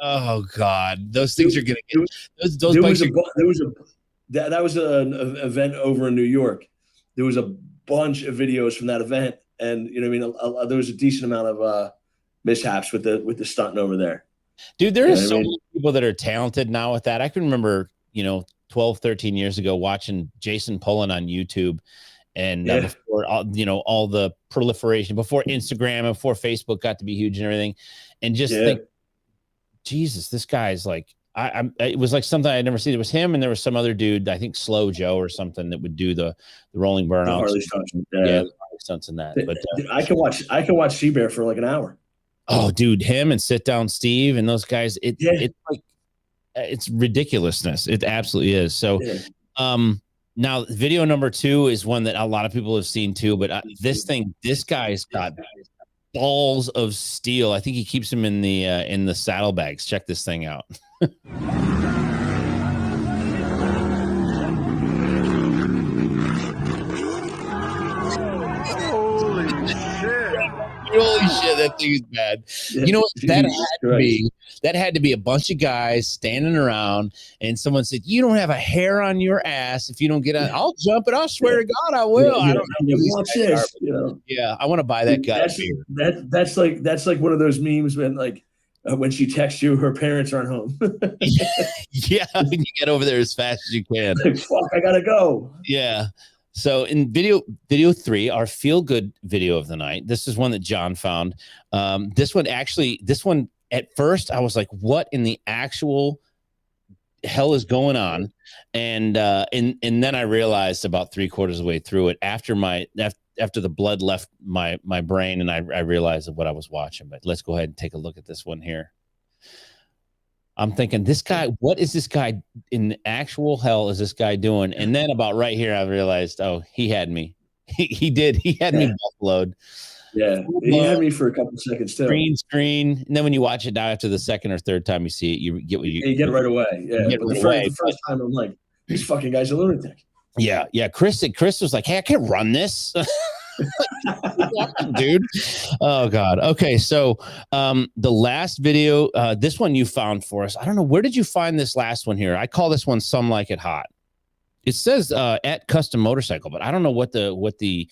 Oh God, those things are gonna get those bikes. That was an event over in New York. There was a bunch of videos from that event, and there was a decent amount of mishaps with the stunting over there. Dude, there are so many people that are talented now with that. I can remember 12 13 years ago watching Jason Pullen on YouTube, and before all the proliferation, before Instagram and before Facebook got to be huge and everything, and just think, Jesus, this guy's like, it was like something I had never seen. It was him, and there was some other dude, I think Slow Joe or something, that would do the rolling burnouts. Stunts and that. But I can watch Seabear for like an hour. Oh, dude, him and Sit Down Steve and those guys. It's like, it's ridiculousness. It absolutely is. So, now video number 2 is one that a lot of people have seen too. But this guy's got balls of steel. I think he keeps them in the saddlebags. Check this thing out. Holy shit, that thing is bad. You know what? That had to be a bunch of guys standing around, and someone said, "You don't have a hair on your ass if you don't get on." I'll jump it. I'll swear to God, I will. I don't know. Watch this. Yeah, I want to buy that guy. That's like one of those memes when she texts you, her parents aren't home. Yeah, you get over there as fast as you can. Fuck, I gotta go. Yeah. So in video 3, our feel good video of the night, this is one that John found. This one at first I was like, what in the actual hell is going on. And then I realized about 3/4 of the way through it, after the blood left my brain, and I realized what I was watching. But let's go ahead and take a look at this one here. I'm thinking, this guy, what is this guy in actual hell is this guy doing? And then about right here, I realized, oh, he had me. He did. He had me buffaloed. Yeah, he had me for a couple of seconds too. Screen. And then when you watch it now, after the second or third time you see it, you get what you get it right away. Yeah, but the first time I'm like, this fucking guy's a lunatic. Yeah. Chris was like, hey, I can't run this. Dude. Oh God. Okay. So the last video, this one you found for us. I don't know, where did you find this last one here? I call this one Some Like It Hot. It says at Custom Motorcycle, but I don't know what the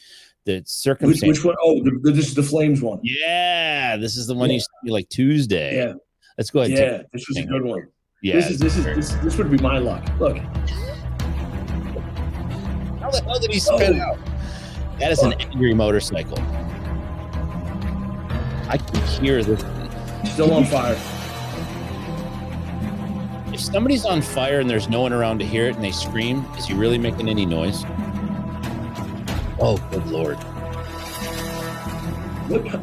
circumstance. Which one? Oh, this is the Flames one. Yeah, this is the one you sent me like Tuesday. Yeah. Let's go ahead. Yeah, this was a good one. Yeah. This would be my luck. Look. How the hell did he spin out? That is an angry motorcycle. I can hear this. Still on fire. If somebody's on fire and there's no one around to hear it and they scream, is he really making any noise? Oh, good Lord.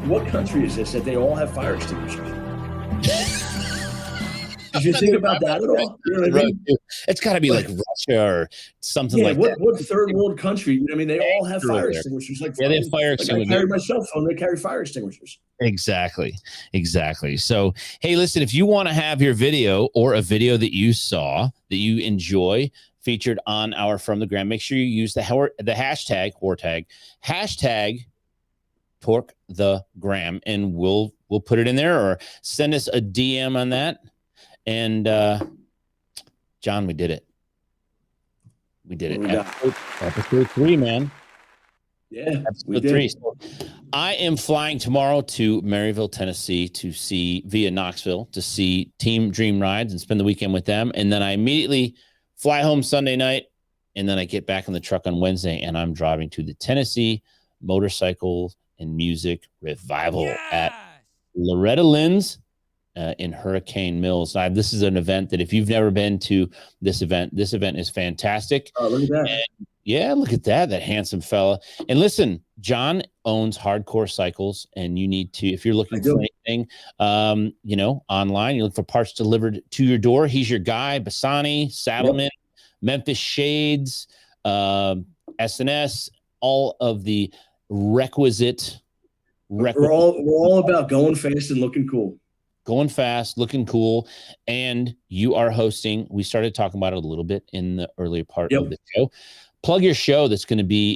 What country is this that they all have fire extinguishers? Did you think about that at all? You know what I mean? It's got to be like Russia or something like that. What third world country? You know what I mean, they all have fire extinguishers. Like, they have fire extinguishers. I carry my cell phone. They carry fire extinguishers. Exactly. So, hey, listen, if you want to have your video or a video that you saw that you enjoy featured on our From the Gram, make sure you use the hashtag Torque the Gram, and we'll put it in there, or send us a DM on that. And John, we did it. Episode 3, man. Yeah, episode 3. So I am flying tomorrow to Maryville, Tennessee, to see via Knoxville to see Team Dream Rides and spend the weekend with them. And then I immediately fly home Sunday night, and then I get back in the truck on Wednesday, and I'm driving to the Tennessee Motorcycle and Music Revival at Loretta Lynn's in Hurricane Mills. This is an event that if you've never been to this event is fantastic. Oh, look at that. And yeah, look at that handsome fella. And listen, John owns Hardcore Cycles, and you need to, if you're looking for anything, online, you look for parts delivered to your door. He's your guy. Bassani, Saddleman, Memphis Shades, SNS, all of the requisite. We're all about going fast and looking cool. Going fast, looking cool, and you are hosting. We started talking about it a little bit in the earlier part of the show. Plug your show that's going to be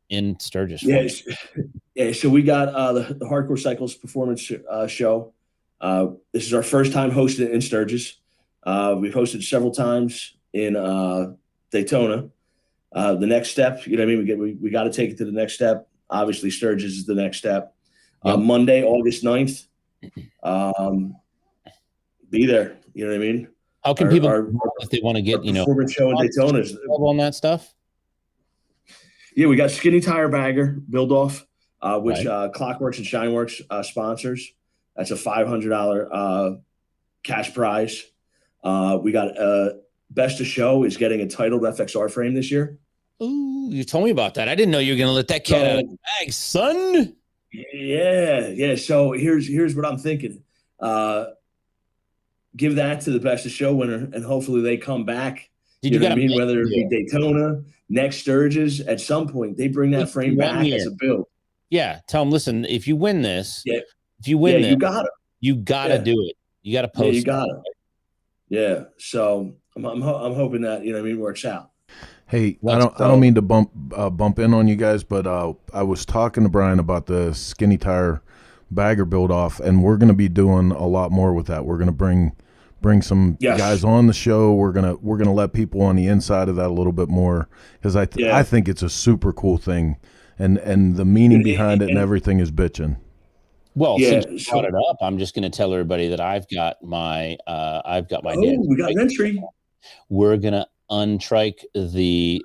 in Sturgis. Yeah. So we got the Hardcore Cycles Performance show. This is our first time hosting it in Sturgis. We've hosted several times in Daytona. The next step, you know what I mean? We got to take it to the next step. Obviously, Sturgis is the next step. Monday, August 9th. Be there. You know what I mean? How can people, if they want to get, performance show in Daytona on that stuff? Yeah, we got Skinny Tire Bagger build off, which Clockworks and Shine Works sponsors. That's a $500 cash prize. We got Best of Show is getting a titled FXR frame this year. Ooh, you told me about that. I didn't know you were going to let that cat out of the bag, son. Yeah. So here's what I'm thinking. Give that to the Best of Show winner, and hopefully they come back. You know what I mean? Whether it be Daytona, next Sturgis, at some point they bring that frame back as a build. Yeah, tell them, listen, if you win this, this, you got to do it. You got to post. Yeah, you got it. Yeah. So I'm hoping that works out. Hey, I don't mean to bump in on you guys, but I was talking to Brian about the Skinny Tire Bagger build off, and we're going to be doing a lot more with that. We're going to bring some guys on the show. We're gonna let people on the inside of that a little bit more, because I think it's a super cool thing, and the meaning behind it and everything is bitching. Well, since you brought it up, I'm just going to tell everybody that I've got my dad. We got an entry. We're gonna untrike the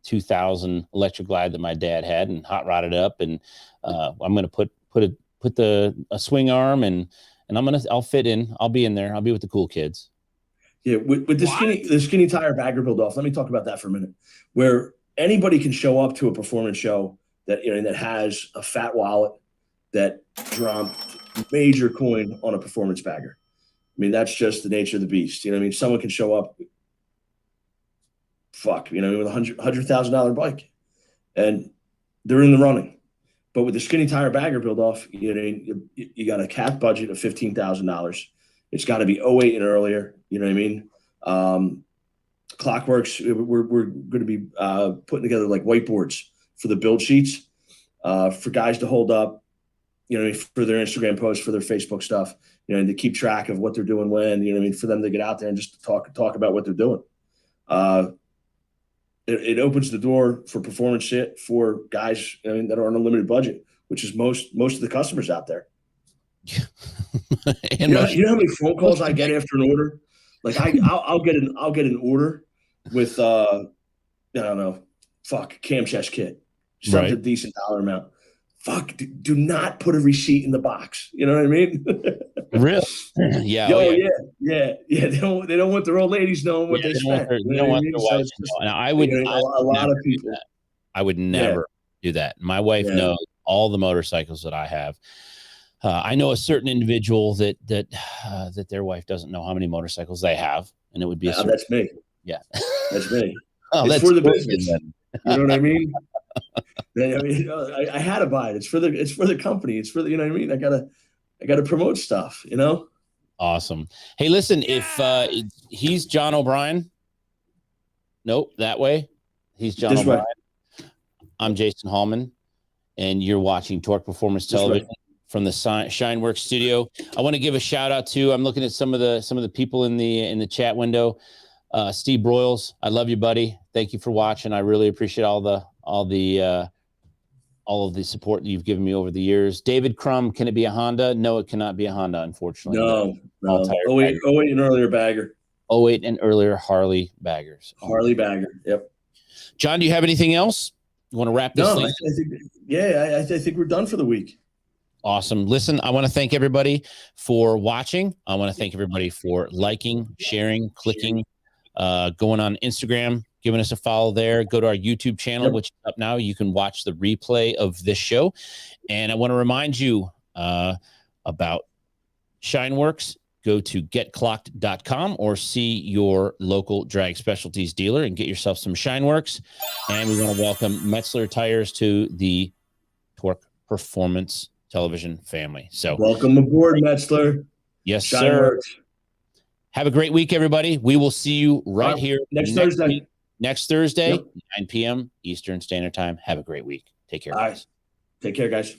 2000 Electric Glide that my dad had and hot rod it up, and I'm gonna put a swing arm and I'll fit in. I'll be in there. I'll be with the cool kids. Yeah, with the skinny tire bagger build off. Let me talk about that for a minute. Where anybody can show up to a performance show that that has a fat wallet that dropped major coin on a performance bagger. I mean, that's just the nature of the beast. You know what I mean? Someone can show up, with a $100,000 bike, and they're in the running. But with the skinny tire bagger build off, you got a cap budget of $15,000. It's got to be 08 and earlier. You know what I mean? Clockworks, we're going to be putting together like whiteboards for the build sheets for guys to hold up, for their Instagram posts, for their Facebook stuff, and to keep track of what they're doing when, for them to get out there and just talk about what they're doing. It opens the door for performance shit for guys that are on a limited budget, which is most of the customers out there. And you know how many phone calls I get after an order? Like I'll get an order with I don't know, cam chest kit, something right. decent dollar amount. Do not put a receipt in the box. You know what I mean? Really? Yeah. Yeah. They don't want their old ladies knowing what they spent. They don't want their wives to know. And I would. A lot of people. I would never do that. My wife knows all the motorcycles that I have. I know a certain individual that their wife doesn't know how many motorcycles they have, and it would be that's me. Yeah, that's me. Oh, it's that's for the business. Then. You know what I mean? I had to buy it. It's for the company. It's for the, you know what I mean? I gotta promote stuff. Awesome. Hey, listen, if he's John O'Brien, nope, that way. He's John This O'Brien. way. I'm Jason Hallman, and you're watching Torque Performance Television from the Shine Works studio. I want to give a shout out to, I'm looking at some of the people in the chat window. Steve Broyles, I love you, buddy. Thank you for watching. I really appreciate all of the support that you've given me over the years. David Crum, can it be a Honda? No, it cannot be a Honda, unfortunately. No. 08 and earlier bagger. 08 and earlier Harley baggers. Harley bagger. Yep. John, do you have anything else? You want to wrap this thing? I think we're done for the week. Awesome. Listen, I want to thank everybody for watching. I want to thank everybody for liking, sharing, clicking, going on Instagram, giving us a follow there. Go to our YouTube channel, which is up now. You can watch the replay of this show. And I want to remind you about Shine Works. Go to getclocked.com or see your local drag specialties dealer and get yourself some Shine Works. And we want to welcome Metzler Tires to the Torque Performance Television family. So welcome aboard, Metzler. Yes, Shine sir. Works. Have a great week, everybody. We will see you right here next Thursday. Next Thursday, 9 p.m. Eastern Standard Time. Have a great week. Take care, guys. Take care, guys.